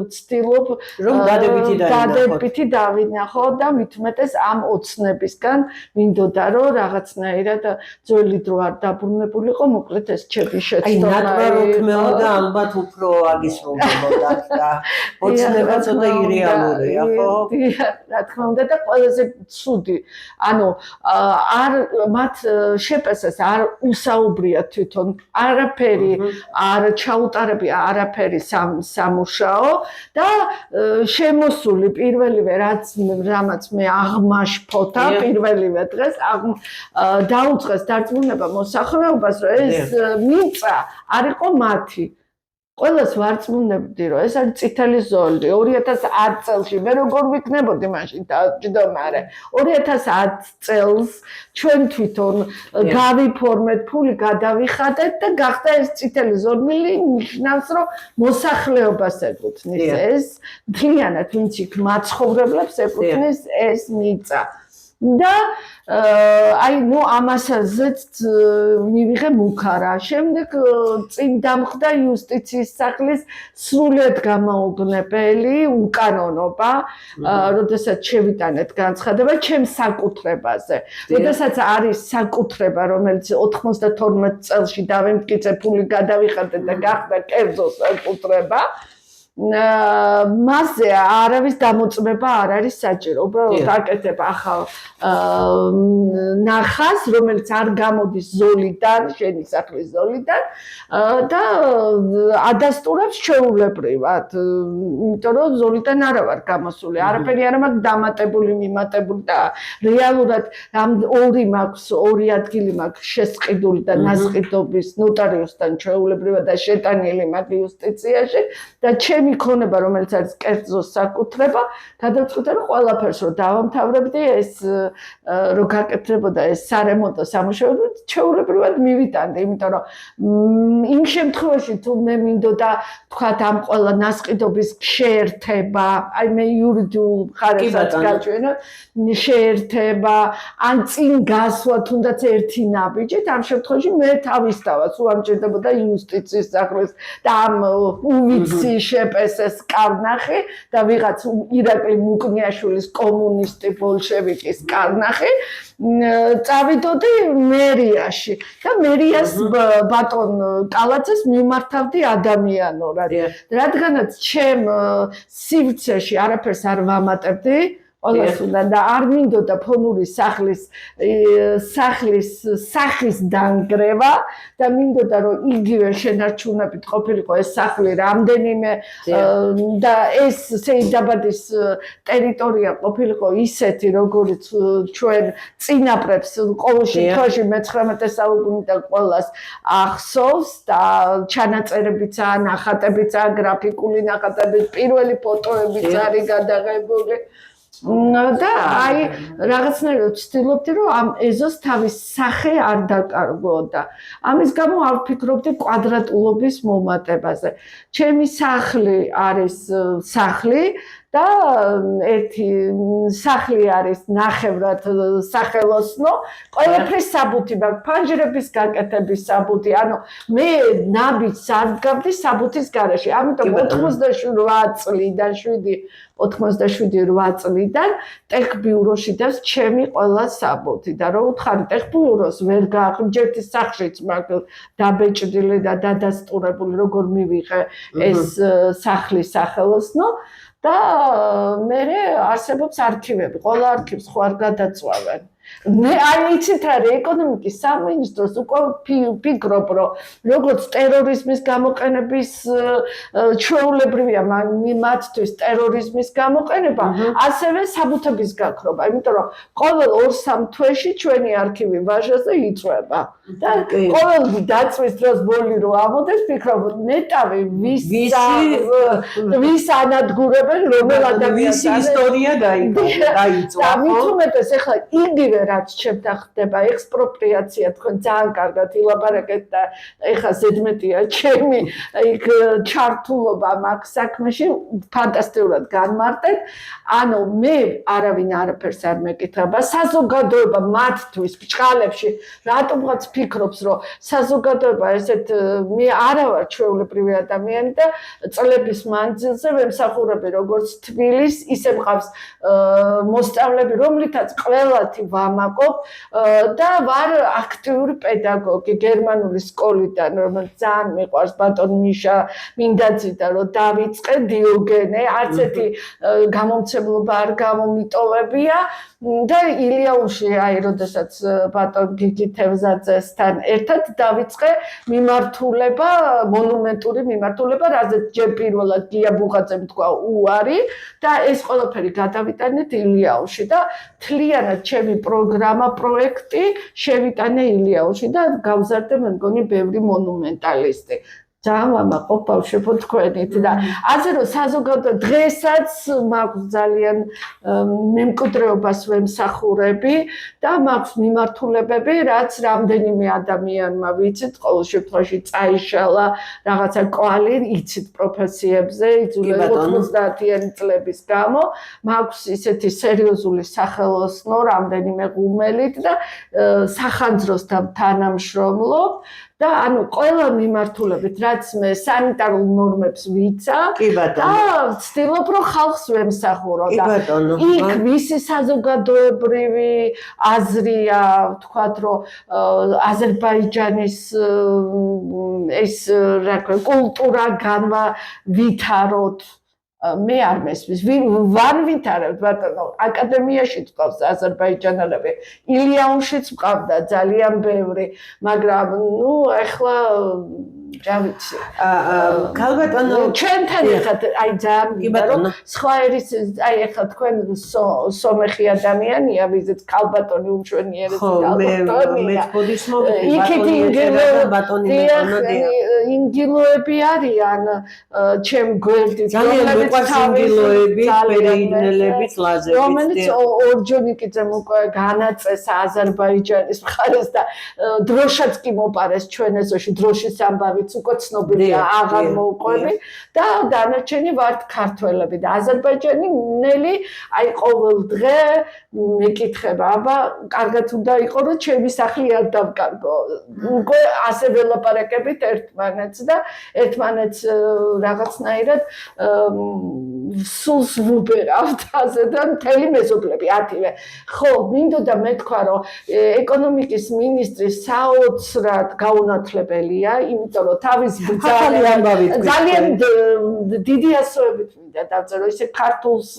ვცდილობ რომ დადებითი დავინახო და მithumetes ამ ოცნებისგან მინდოდა რომ რაღაცნაირად ძველი დრო არ დაბრუნებულიყო, მოკლედ ეს ჩემი შეცდომა. აი ნატვაროქმეო და ალბათ უფრო აგისრულებოდა და ოცნება ცოტა ირეალურია, ხო? რა თქმა უნდა და ყველაზე ცუდი. ანუ არ მათ შეპესეს არ უსაუბრია თვითონ არაფერი, არ ჩაუტარებია არაფერი სამუშაო და შემოსული პირველივე რამაც მე აღმაშფოთა პირველივე დღეს დაუწყეს დარწმუნება მოსახლეობას რომ ეს მიწა არ იყო მათი. ყველას ვარწმუნებდი რომ ეს არის წითელი ზოლი 2010 წელს მე როგორ ვიქნებოდი მაშინ თავმჯდომარე 2010 წელს ჩვენ თვითონ გავიფორმეთ ფული გადავიხადეთ და გახდა ეს წითელი ზოლი ნიშნავს რომ მოსახლეობას ეკუთვნის ეს მთლიანად ვინც იქ მაცხოვრებლებს ეკუთვნის ეს მიწა და აი ნუ ამასაც მივიღე მუქარა. შემდეგ წინ დამხდა იუსტიციის სახლის სრულიად გამოუგნებელი უკანონობა, როდესაც შევიტანეთ განცხადება ჩემ საკუთრებაზე. როდესაც არის საკუთრება, რომელიც 92 წელში დავემტკიცე ფული გადავიხადე და გახდა კერძო საკუთრება. მასზე არავის დამოწმება არ არის საჭირო. უბრალოდ აკეთებ ახალ ნახას, რომელიც არ გამოდის ზოლიდან, შენი სახლის ზოლიდან და ადასტურებს ჩვეულებრივად. იმიტომ რომ ზოლიდან არა ვარ გამოსული. არაფერი არ მაქვს დამატებული, მიმატებული და რეალურად ორი მაქვს, ორი ადგილი მაქვს შესყიდული და ნასყიდობის ნოტარიუსთან ჩვეულებრივად და შეტანილი მაქვს იუსტიციაში და ჩემი ჩემი ქონება, რომელიც არის კერძო საკუთრება, გადავწყვიტე რომ ყველაფერს რომ დავამთავრებდი ეს რომ გაკეთებოდა ეს სარემონტო სამუშაოები, ჩვეულებრივად მივიტანდი, იმიტომ რომ იმ შემთხვევაში თუ მე მინდოდა თქვათ ამ ყველა ნასყიდობის შეერთება, აი მე იურიდიულ მხარესაც გაჩვენო, შეერთება, ან წინ გასვა თუნდაც ერთი ნაბიჯით, ამ შემთხვევაში მე თავისთავად სულ არ მჭირდებოდა იუსტიციის სახლის და ამ უვიცი შეპესეს კარნახი და ვიღაც ირაკლი მუკნიაშვილის კომუნისტი ბოლშევიკის კარნახი წავიდოდი მერიაში და მერიას ბატონ კალაძეს მიმართავდი ადამიანურად. რადგანაც ჩემ სივრცეში არაფერს არ ვამატებდი ყველას უნდა და არ მინდოდა ფონური სახის დანგრევა და მინდოდა რომ იგივე შენარჩუნებით ყოფილიყო ეს სახლი რამდენიმე და ეს სეიდაბადის ტერიტორია ყოფილიყო ისეთი როგორიც ჩვენ წინაპრებს ყოველ შემთხვევაში მე-19 საუკუნიდან ყველას ახსოვს და ჩანაწერებიც ან ნახატებიც ან გრაფიკული ნახატები პირველი ფოტოებიც არის გადაღებული და აი რაღაცნაირად ვცდილობდი რომ ამ ეზოს თავის სახე არ დაკარგოდა. ამის გამო არ ვფიქრობდი კვადრატულობის მომატებაზე. ჩემი სახლი არის სახლი და ერთი სახლი არის ნახევრად სახელოსნო, ყველაფრის საბუთი მაქვს, ფანჯრების გაკეთების საბუთი, ანუ მე ნაბიჯს არ ვდგავდი საბუთის გარეშე. ამიტომ 87 წლიდან ტექბიუროში დავს ჩემი ყველა საბუთი და რო უთხარი ტექბიუროს ვერ გაახვიჯერდი სახლშიც მაქვს დაბეჭდილი და დადასტურებული როგორ მივიღე ეს სახლი სახელოსნო და მე არსებობს არქივები, ყველა არქივს ხო არ გადაწვავენ. მე არ იცით რა ეკონომიკის სამინისტროს უკვე ვფიქრობ რომ როგორც ტერორიზმის გამოყენების ჩვეულებრივია მათთვის ტერორიზმის გამოყენება, ასევე საბუთების გაქრობა, იმიტომ რომ ყოველ 2-3 თვეში ჩვენი არქივი ვაჟაზე იწვება და ყოველ დაწვის დროს ბოლი რო ამოდეს ფიქრობ ნეტავი ვის ანადგურებენ რომელ ადამიანს ისტორია დაიწყო და მithumetes ეხლა იგივე რაც ჩემთან ხდება ექსპროპრიაცია თქვენ ძალიან კარგად ილაპარაკეთ და ეხლა ზედმეტია ჩემი იქ ჩართულობა მაქვს საქმეში ფანტასტიკურად განმარტეთ ანუ მე არავინ არაფერს არ მეკითხება საზოგადოება მათთვის ბჭყალებში რატომღაც ფიქრობს რომ საზოგადოება ესეთ მე არა ვარ ჩვეულებრივი ადამიანი და წლების მანძილზე ვემსახურები როგორც თბილისს ისე მყავს მოსწავლეები რომლითაც ყველათი ვამაყობ და ვარ აქტიური პედაგოგი გერმანული სკოლიდან რომელიც ძალიან მიყვარს ბატონ მიშა მინდაძიდან რომ დავიწყე დიოგენე არც ერთი გამომცემლობა არ გამომიტოვებია და ილიაუში აი როდესაც ბატონ გიგი თევზაძესთან ერთად დავიწყე მიმართულება მონუმენტური მიმართულება რაზეც ჯერ პირველად გია ბუღაძემ თქვა უარი და ეს ყველაფერი გადავიტანეთ ილიაუში და თლიანად ჩემი პროგრამა პროექტი შევიტანე ილიაუში და გავზარდე მე მგონი ბევრი მონუმენტალისტი ძალიან ვამაყობ ბავშვებო თქვენით და ასე რომ საზოგადო დღესაც მაქვს ძალიან მემკვიდრეობას ვემსახურები და მაქვს მიმართულებები რაც რამდენიმე ადამიანმა ვიცით ყოველ შემთხვევაში წაიშალა რაღაცა კვალი იცით პროფესიებზე იძულე 90-იანი წლების გამო მაქვს ისეთი სერიოზული სახელოსნო რამდენიმე ღუმელით და სახანძროსთან თანამშრომლობ და ანუ ყველა მიმართულებით რაც მე სანიტარულ ნორმებს ვიცავ და ვცდილობ რომ ხალხს ვემსახურო და იქ ვისი საზოგადოებრივი აზრია ვთქვათ რომ აზერბაიჯანის ეს რა ქვია კულტურა განვითაროთ მე არ მესმის ვარ ვითარებთ ბატონო აკადემიაში თავს აზერბაიჯანელები ილიაუშიც მყავდა ძალიან ბევრი მაგრამ ნუ ახლა რა ვიცი ქალბატონო ჩვენთან ეხათ აი ძალიან გიბა რომ სხვა ერის აი ახლა თქვენ სომეხი ადამიანია ვიზეთ ქალბატონი უმშვენიერესი ქალბატონია მე ხოდის მოვიდე ბატონი ბატონი ინგილოები არიან ჩემ გვერდით, ძალიან მეყვარს ინგილოები, ფერეიდნელები, ლაზები. რომელიც ორჯონიკიძემ უკვე განაწეს აზერბაიჯანის მხარეს და დროშაც კი მოპარეს ჩვენ ეზოში, დროშის ამბავიც უკვე ცნობილია, აღარ მოუყვები და დანარჩენი ვართ ქართველები და აზერბაიჯანელი აი ყოველ დღე მეკითხება, აბა კარგად უნდა იყო რომ ჩემი სახლი არ დავკარგო. უკვე ასე ველაპარაკებით ერთმანეთს და ერთმანეთს რაღაცნაირად სულს ვუბერავთ ასე და მთელი მეზობლები 10-ვე. ხო, მინდოდა მეთქვა რომ ეკონომიკის მინისტრი საოცრად გაუნათლებელია, იმიტომ რომ თავის ძალიან დიდი ასოებით მინდა დავწერო, ისე ქართულს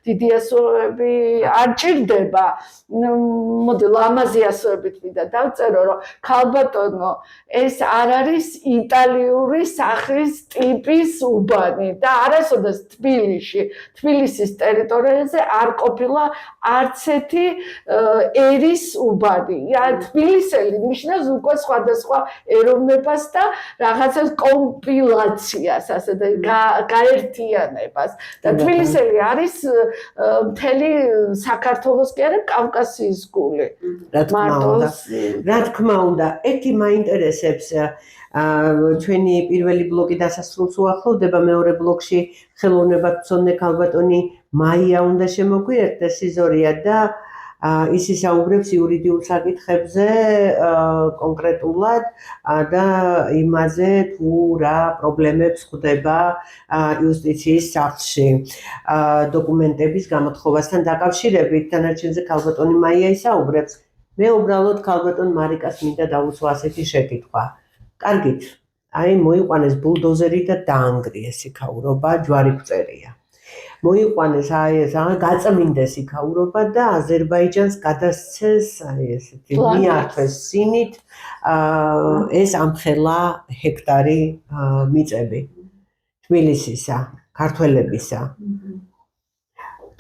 დიდი ასოები არ ჭირდება. მოდი ლამაზი ასოებით მინდა დავწერო, რომ ქალბატონო, ეს არ არის იტალიური სახლის ტიპის უბანი და არასოდეს თბილისის ტერიტორიაზე არ ყოფილა არც ერთი ერის უბანი. თბილისელი ნიშნავს უკვე სხვადასხვა ეროვნებას და რაღაცას კომპილაციას, ასე და გაერთიანებას. და თბილისელი არის მთელი საქართველოს კი არა, კავკასიის გული. რა თქმა უნდა, ერთი მაინტერესებს ჩვენი პირველი ბლოგი დასასრულს უახლოვდება, მეორე ბლოგში ხელოვნებათმცოდნე ქალბატონი მაია უნდა შემოგვიერთდეს სიზორია და ის ისაუბრებს იურიდიულ საკითხებზე კონკრეტულად და იმაზე თუ რა პრობლემებს ხვდება იუსტიციის სახლში დოკუმენტების გამოთხოვასთან დაკავშირებით. დანარჩენზე ქალბატონი მაია ისაუბრებს. მე უბრალოდ ქალბატონ მარიკას მინდა დავუსვა ასეთი შეკითხვა. კარგით, აი მოიყვანეს ბულდოზერი და დაანგრიეს იქაურობა, ჯვარი ფწერია. მოიყვანეს აი ეს გაწმინდეს იქაურობა და აზერბაიჯანს გადასცეს აი ესეთი მიართვეს სინით ეს ამხელა ჰექტარი მიწები თბილისისა, ქართველებისა.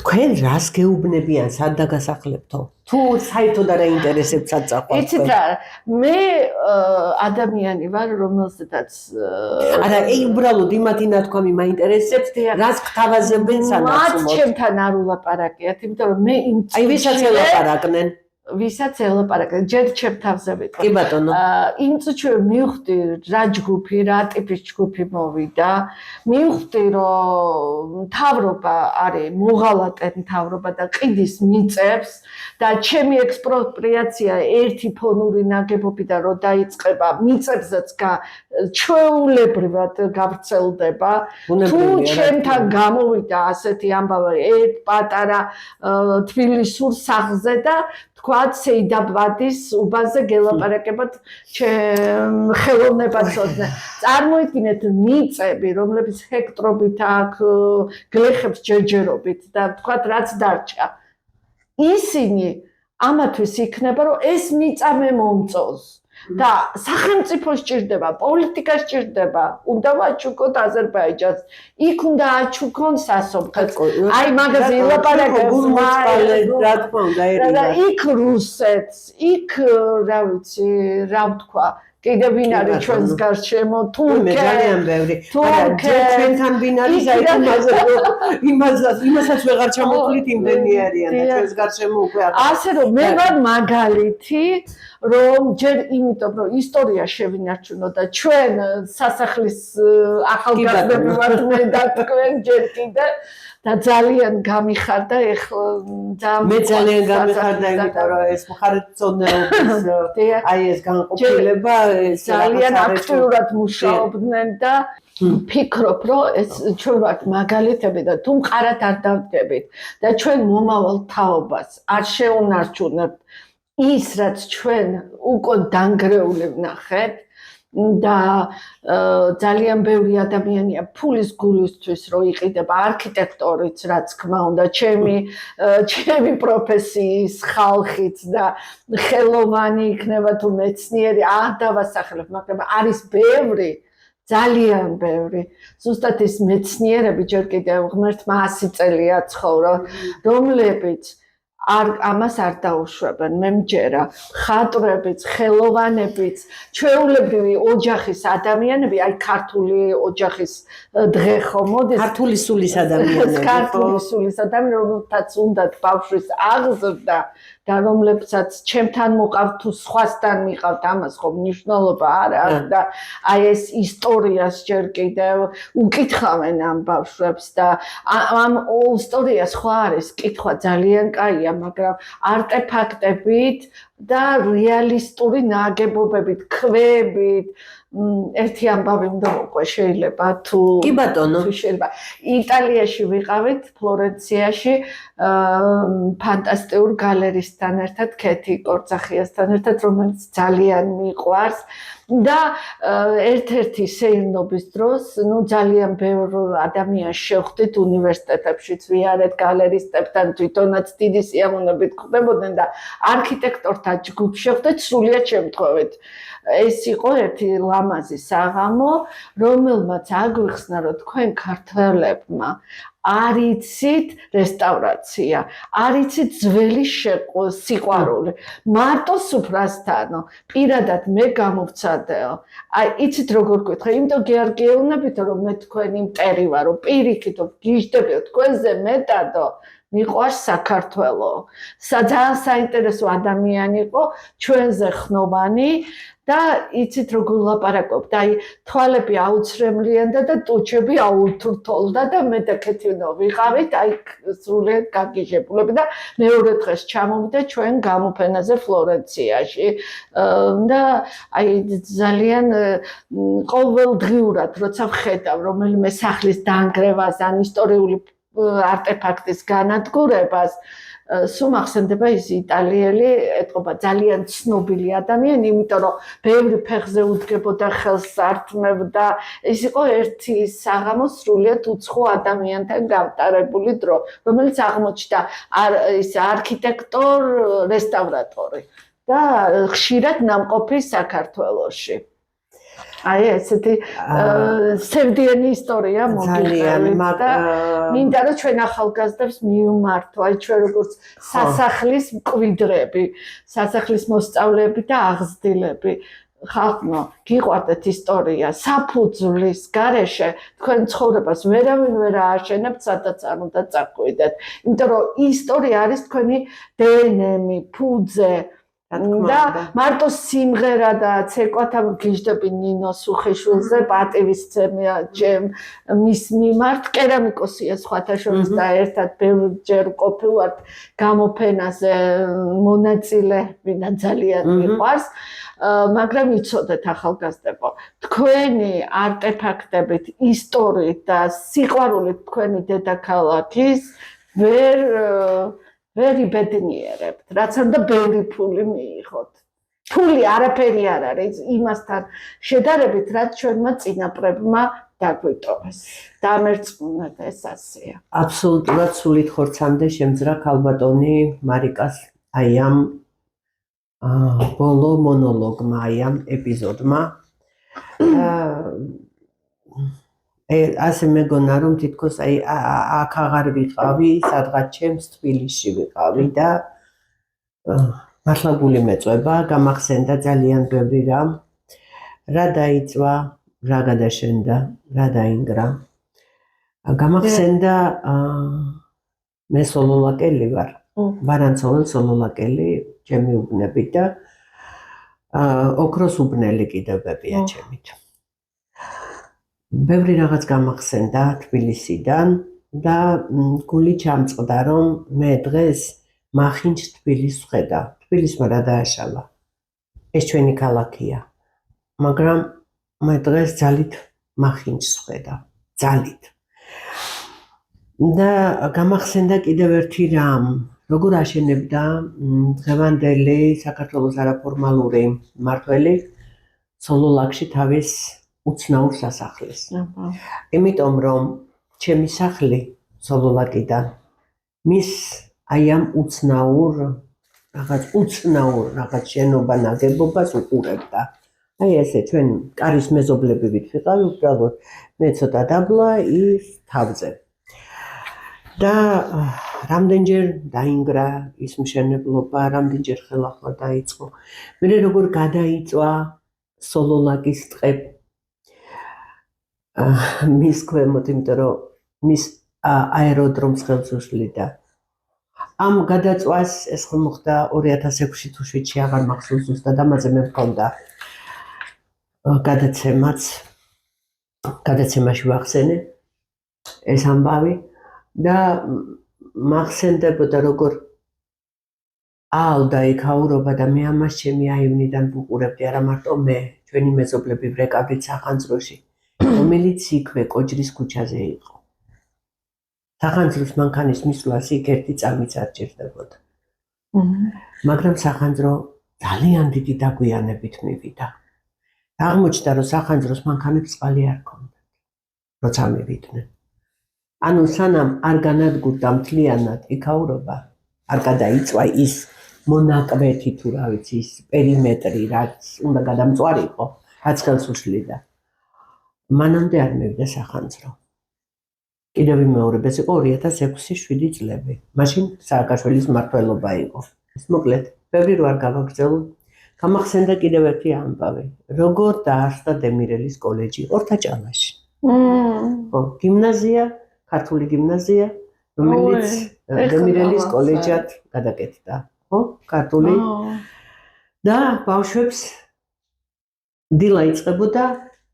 თქვენ რას გეუბნებიან, სად დაგასახლებთო? თუ საერთოდ არ აინტერესებთ წაყვართ. იცით რა, მე ადამიანი ვარ, რომელსაც არა, უბრალოდ იმათი ნათქვამი მაინტერესებს, რას გთავაზებენ სანაცვლოდ. მათ ჩემთან არ ულაპარაკიათ, იმიტომ რომ მე იმ აი ვისაც ელაპარაკნენ. ვისაც ელაპარაკენ, ჯერ ჩემ თავზე ვიტყვი. კი ბატონო. იმ წუთში მივხვდი რა ჯგუფი, რა ტიპის ჯგუფი მოვიდა. მივხვდი რომ მთავრობა არის მოღალატე მთავრობა და ყიდის მიწებს და ჩემი ექსპროპრიაცია ერთი ფონური ნაგებობიდან რო დაიწყება, მიწებზეც ჩვეულებრივად გავრცელდება. თუ ჩემთან გამოვიდა ასეთი ამბავი ერთ პატარა თბილისურ სახლზე და თქვათ სეიდაბადის უბანზე გელაპარაკებათ ხელოვნებათმცოდნე. წარმოიდგინეთ მიწები, რომლებიც ჰექტრობით აქვს, გლეხებს ჯერჯერობით და თქვათ რაც დარჩა. ისინი ამათვის იქნება, რომ ეს მიწა მე მომწონს. და სახელმწიფო სჭირდება, პოლიტიკა სჭირდება, უნდა ვაჩუქოთ აზერბაიჯანს. იქ უნდა აჩუქონ სასოფლო. აი მაგაზე ილაპარაკებს რა თქმა უნდა და იქ რუსეთს, იქ რა ვიცი, რა ვთქვა, კიდე ვინ არის ჩვენს გარშემო, თურქე. ძალიან ბევრი. არა, ჩვენთან ვინ არის, აი იმასაც ვეღარ ჩამოთვლით იმდენი არიან და ჩვენს გარშემო უკვე ასე რომ მე ვარ მაგალითი რომ ჯერ იმიტომ რომ ისტორია შევინარჩუნო და ჩვენ სასახლის ახალგაზრდები ვართ მე და თქვენ ჯერ კიდე და ძალიან გამიხარდა ეხლა მე ძალიან გამიხარდა იმიტომ რომ ეს მხარეთმცოდნეობის აი ეს განყოფილება ძალიან აქტიურად მუშაობდნენ და ფიქრობ რომ ეს ჩვენ ვართ მაგალითები და თუ მყარად არ დავდგებით და ჩვენ მომავალ თაობას არ შეუნარჩუნებთ ის რაც ჩვენ უკვე დანგრეული ვნახეთ და ძალიან ბევრი ადამიანია ფულის გულისთვის რომ იყიდება არქიტექტორიც რაც თქმა უნდა ჩემი პროფესიის ხალხიც და ხელოვანი იქნება თუ მეცნიერი არ დავასახლებ მაგრამ არის ბევრი ძალიან ბევრი ზუსტად ის მეცნიერები ჯერ კიდევ ღმერთმა 100 წელია ცხოვრა რომლებიც ამას არ დაუშვებენ. მე მჯერა ხატრებიც, ხელოვანებიც, ჩვეულებრივი ოჯახის ადამიანები, აი ქართული ოჯახის დღე ხო მოდის, ქართული სულის ადამიანები, ქართული სულის ადამიანები, რომელთაც უნდათ ბავშვის აღზრდა და რომლებსაც ჩემთან მოყავთ თუ სხვასთან მიყავთ, ამას ხო მნიშვნელობა არ აქვს და აი ეს ისტორიას ჯერ კიდევ უკითხავენ ამ ბავშვებს და ამ ისტორიას ხო არის კითხვა ძალიან კაია, მაგრამ არტეფაქტებით და რეალისტური ნაგებობებით, ქვებით ერთი ამბავი უნდა მოყვე შეიძლება თუ კი ბატონო შეიძლება იტალიაში ვიყავით ფლორენციაში ფანტასტიკურ გალერისტთან ერთად ქეთი კორცახიასთან ერთად რომელიც ძალიან მიყვარს და ერთ-ერთი სეირნობის დროს ნუ ძალიან ბევრ ადამიანს შევხვდით უნივერსიტეტებშიც ვიარეთ გალერისტებთან თვითონაც დიდი სიამოვნებით ხვდებოდნენ და არქიტექტორთა ჯგუფს შევხვდით სრულიად შემთხვევით ეს იყო ერთი ლამაზი საღამო რომელმაც აგვიხსნა რომ თქვენ ქართველებმა არიცით რესტავრაცია, არიცით ძველი სიყვარული. მარტო სუფრასთანო, პირადად მე გამოვცადეო. აი, იცით როგორ გქითხე, იმიტომ გეარგეუნებით რომ მე თქვენი მტერი ვარო, პირიქით გიждდებიო თქვენზე მეტადო. მიყვარს საქართველო. ძალიან საინტერესო ადამიანი იყო, ჩვენზე ხნობანი და იცით როგორ ლაპარაკობთ, აი თვალები აუცრემლიანდა და ტუჩები აუთრთოლდა და მე და ქეთინო ვიყავით, აი სრულიად გაგიჟებულები და მეორე დღეს ჩამოვიდა ჩვენ გამოფენაზე ფლორენციაში და აი ძალიან ყოველდღიურად როცა ვხედავ რომელიმე სახლის დანგრევას ან ისტორიული არტეფაქტის განადგურებას სულ მახსენდება ის იტალიელი ეთყობა ძალიან ცნობილი ადამიანი, იმიტომ რომ ბევრი ფეხზე უდგებოდა ხელს ართმევდა. ის იყო ერთი საღამო სრულიად უცხო ადამიანთან გავტარებული დრო, რომელიც აღმოჩნდა ის არქიტექტორ რესტავრატორი და ხშირად ნამყოფი საქართველოში. აი ესეთი სევდიანი ისტორია მოგიხსენებთ და მინდა რომ ჩვენ ახალგაზრდებს მივმართო აი ჩვენ როგორც სასახლის მკვიდრები, სასახლის მოსწავლეები და აღზრდილები ხალხო გიყვარდეთ ისტორია საფუძვლის გარეშე თქვენ ცხოვრებას ვერავინ ვერ ააშენებთ სადაც არ უნდა წაყვიდეთ იმიტომ რომ ისტორია არის თქვენი დნმ ფუძე და მარტო სიმღერა და ცეკვათა გიждები ნინო სუხიშვილზე პატივისცემია მის მიმართ კერამიკოსია სხვათა შორის და ერთად ბევრჯერ ყოფილვართ გამოფენაზე მონაწილე ვინა ძალიან მიყვარს მაგრამ იცოდეთ ახალგაზრდებო თქვენი არტეფაქტებით ისტორიით და სიყვარულით თქვენი დედაქალაქის ვერ იბედნიერებთ, რაც უნდა ბევრი ფული მიიღოთ. ფული არაფერი არ არის იმასთან შედარებით, რაც ჩვენმა წინაპრებმა დაგვიტოვეს. დამერწმუნეთ ეს ასეა. აბსოლუტურად სულით ხორცამდე შემძრა ქალბატონი მარიკას აი ამ ბოლო მონოლოგმა, აი ამ ეპიზოდმა. ასე მეგონა რომ თითქოს აი აქ აღარ ვიყავი, სადღაც ჩემს თბილისში ვიყავი და მართლა გული მეწვება, გამახსენდა ძალიან ბევრი რამ. რა დაიწვა, რა გადაშენდა, რა დაინგრა. გამახსენდა მე სოლოლაკელი ვარ. ვარანცოველ სოლოლაკელი, ჩემი უბნები და ოქროს უბნელი კიდევებია ჩემით. ბევრი რაღაც გამახსენდა თბილისიდან და გული ჩამწყდა რომ მე დღეს მახინჯ თბილისს ვხედავ. თბილისმა რა დააშალა. ეს ჩვენი ქალაქია. მაგრამ მე დღეს ძალით მახინჯს ვხედავ. ძალით. და გამახსენდა კიდევ ერთი რამ. როგორ აშენებდა დღევანდელი საქართველოს არაფორმალური მმართველი სოლოლაკში თავის უცნაურ სასახლეს. იმიტომ რომ ჩემი სახლი სოლოლაკიდან მის აი ამ უცნაურ რაღაც შენობა ნაგებობას უყურებდა. აი ესე ჩვენ კარის მეზობლები ვიყავი, უბრალოდ მე ცოტა დაბლა ის თავზე. და რამდენჯერ დაინგრა ის მშენებლობა, რამდენჯერ ხელახლა დაიწყო. მე როგორ გადაიწვა სოლოლაკის ტყე მის ქვემოთ, იმიტომ რომ მის აეროდრომს ხელს უშლიდა. ამ გადაწვას ეს ხომ მოხდა 2006-ში თუ 7-ში, აღარ მახსოვს ზუსტად, ამაზე მე მქონდა გადაცემაში ვახსენე ეს ამბავი და მახსენდებოდა როგორ ალდა იქაურობა და მე ამას ჩემი აივნიდან ვუყურებდი, არა მარტო მე, ჩვენი მეზობლები ვრეკავდით სახანძროში, რომელიც იქვე კოჯრის ქუჩაზე იყო. სახანძროს მანქანის მისვლას იქ ერთი წამიც არ ჭირდებოდა. მაგრამ სახანძრო ძალიან დიდი დაგვიანებით მივიდა. აღმოჩნდა რომ სახანძროს მანქანებს წყალი არ ჰქონდათ, როცა მივიდნენ. ანუ სანამ არ განადგურდა მთლიანად იქაურობა, არ გადაიწვა ის მონაკვეთი თუ რა ვიცი ის პერიმეტრი, რაც უნდა გადამწვარიყო, რაც ხელს უშლიდა. მანამდე არ მივიდა სახანძრო. კიდევ ვიმეორებ, ეს იყო 2006-7 წლები. მაშინ სააკაშვილის მმართველობა იყო. მოკლედ, ბევრი რო არ გავაგრძელო, გამახსენდა კიდევ ერთი ამბავი. როგორ დაარსდა დემირელის კოლეჯი ორთაჭალაში. ხო, გიმნაზია, ქართული გიმნაზია, რომელიც დემირელის კოლეჯად გადაკეთდა. ხო, ქართული. და ბავშვებს დილა იწყებოდა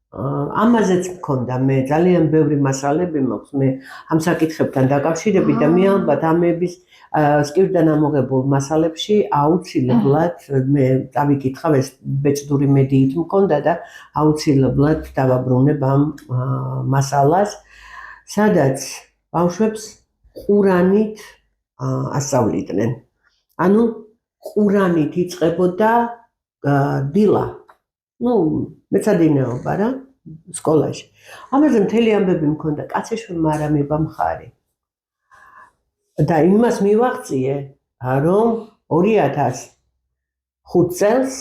ამაზეც მქონდა მე ძალიან ბევრი მასალები მაქვს მე ამ საკითხებთან დაკავშირებით და მე ალბათ ამების სკირდან ამოღებულ მასალებში აუცილებლად მე დავიკითხავ ეს ბეჭდური მედიით მქონდა და აუცილებლად დავაბრუნებ ამ მასალას სადაც ბავშვებს ყურანით ასწავლიდნენ ანუ ყურანით იწყებოდა დილა მეცადინეობა რა სკოლაში. ამაზე მთელი ამბები მქონდა, კაცეშვილმა არ ამება მხარი. და იმას მივაღწიე, რომ 2005 წელს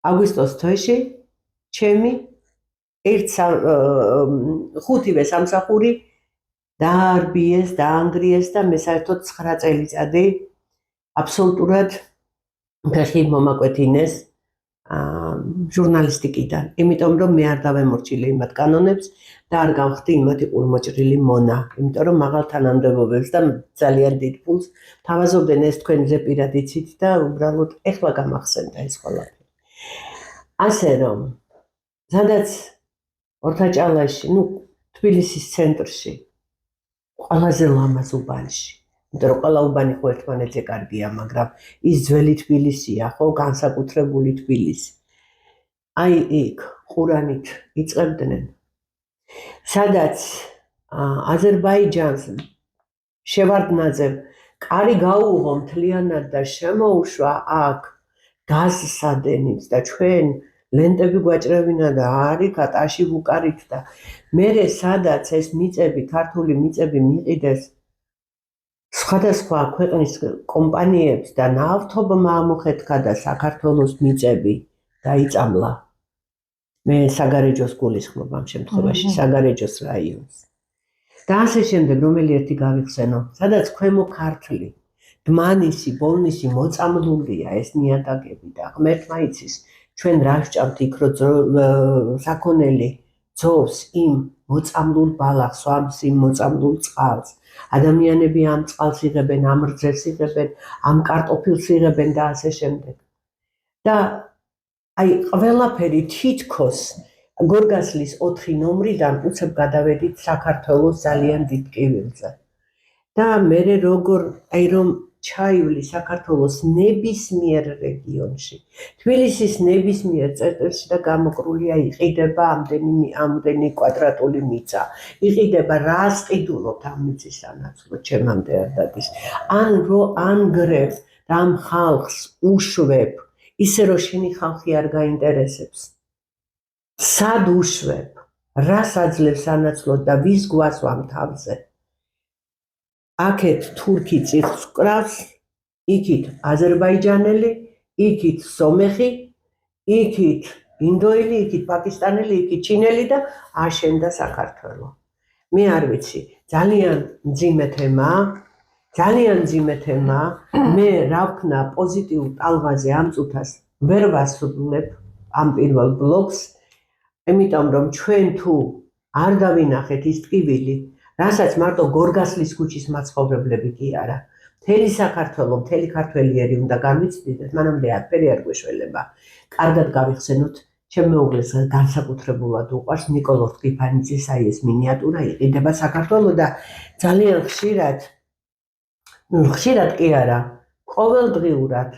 აგვისტოს თვეში ჩემი ხუთივე სამსახური დაარბიეს, დაანგრიეს და მე საერთოდ 9 წელიწადი აბსოლუტურად ფეხი მომაკვეთინეს ჟურნალისტიკიდან, იმიტომ რომ მე არ დავემორჩილე იმათ კანონებს და არ გავხდი იმათი ყურმოჭრილი მონა, იმიტომ რომ მაღალ თანამდებობებს და ძალიან დიდ ფულს თავაზობდნენ ეს თქვენ ზეპირად იცით და უბრალოდ ეხლა გამახსენდა ეს ყველაფერი. ასე რომ, სადაც ორთაჭალაში, თბილისის ცენტრში, ყველაზე ლამაზ უბანში, იმიტომ რომ ყველა უბანი ხო ერთმანეთზე კარგია, მაგრამ ის ძველი თბილისია, ხო, განსაკუთრებული თბილისი. აი იქ ყურანით იწყებდნენ, სადაც აზერბაიჯანს შევარდნაძემ კარი გაუღო მთლიანად და შემოუშვა აქ გაზსადენიც და ჩვენ ლენტები გვაჭრევინა და არიქა ტაში ვუკარით და მერე სადაც ეს მიწები, ქართული მიწები მიყიდეს სხვადასხვა ქვეყნის კომპანიებს და ნავთობმა ამოხეთქა და საქართველოს მიწები დაიწამლა. მე საგარეჯოს გულისხმობ ამ შემთხვევაში, საგარეჯოს რაიონს. და ასე შემდეგ, რომელი ერთი გავიხსენო, სადაც ქვემო ქართლი, დმანისი, ბოლნისი მოწამლულია ეს ნიადაგები და ღმერთმა იცის, ჩვენ რა ვჭამთ იქ რო საქონელი ძოვს იმ მოწამლულ ბალახს, ვამს იმ მოწამლულ წყალს. ადამიანები ამ წყალს იღებენ, ამ რძეს იღებენ, ამ კარტოფილს იღებენ და ასე შემდეგ. და აი ყველაფერი თითქოს გორგასლის 4 ნომრიდან უცებ გადავედით საქართველოს ძალიან დიდ კივილზე. და მე როგორ აი რომ ჩაივლი საქართველოს ნებისმიერ რეგიონში, თბილისის ნებისმიერ წერტილში და გამოკრულია იყიდება ამდენი კვადრატული მიწა. იყიდება რას ყიდულობთ ამ მიწის სანაცვლოდ ჩემამდე არ დადის. ან რო ანგრევ და ამ ხალხს უშვებ, ისე რომ შენი ხალხი არ გაინტერესებს. სად უშვებ, რას აძლევს სანაცვლოდ და ვის გვასვამ თავზე. აქეთ თურქი წიხლს კრავს, იქით აზერბაიჯანელი, იქით სომეხი, იქით ინდოელი, იქით პაკისტანელი, იქით ჩინელი და აშენდა საქართველო. მე არ ვიცი, ძალიან მძიმე თემაა, მე რა ვქნა პოზიტიურ ტალღაზე ამ წუთას ვერ ვასრულებ ამ პირველ ბლოგს, იმიტომ რომ ჩვენ თუ არ დავინახეთ ის ტკივილი, რასაც მარტო გორგასლის ქუჩის მაცხოვრებლები კი არა, მთელი საქართველო, მთელი ქართველიერი უნდა განვიცდიდეთ, მანამდე არაფერი არ გვეშველება. კარგად გავიხსენოთ, ჩემ მეუღლეს განსაკუთრებულად უყვარს ნიკოლოზ ყიფანიძის აი ეს მინიატურა იყიდება საქართველოს და ძალიან ხშირად კი არა, ყოველდღიურად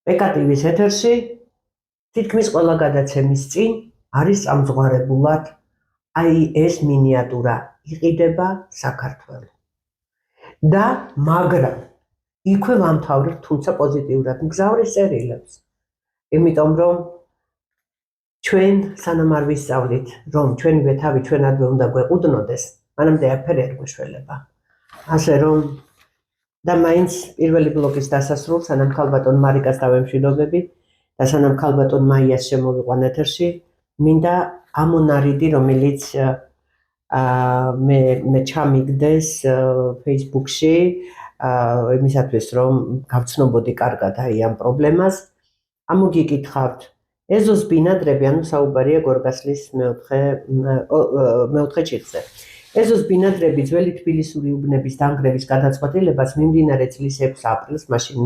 პეკატივის ეთერში თითქმის ყველა გადაცემის წინ არის წამძღვარებულად აი ეს მინიატურა იყიდება საქართველოს. და მაგრამ იქვე ვამთავრებ თუმცა პოზიტიურად მგზავრის წერილებს. იმიტომ რომ ჩვენ სანამ არ ვისწავლით, რომ ჩვენივე თავი ჩვენადვე უნდა გვეყუდნოდეს, მანამდე არაფერი არ გვეშველება. ასე რომ და მაინც პირველი ბლოკის დასასრულს სანამ ქალბატონ მარიკას დავემშვიდობები და სანამ ქალბატონ მაიას შემოვიყვან ეთერში, მინდა ამონარიდი, რომელიც მე ჩამიგდეს Facebook-ში, იმისათვის რომ გავცნობოდი კარგად აი ამ პრობლემას, ამოგიკითხავთ ეზოს ბინადრები, ანუ საუბარია გორგასლის მეოთხე ჩიხზე. ეზოს ბინადრები ძველი თბილისური უბნების დანგრევის გადაწყვეტილებას მიმდინარე წლის 6 აპრილს, მაშინ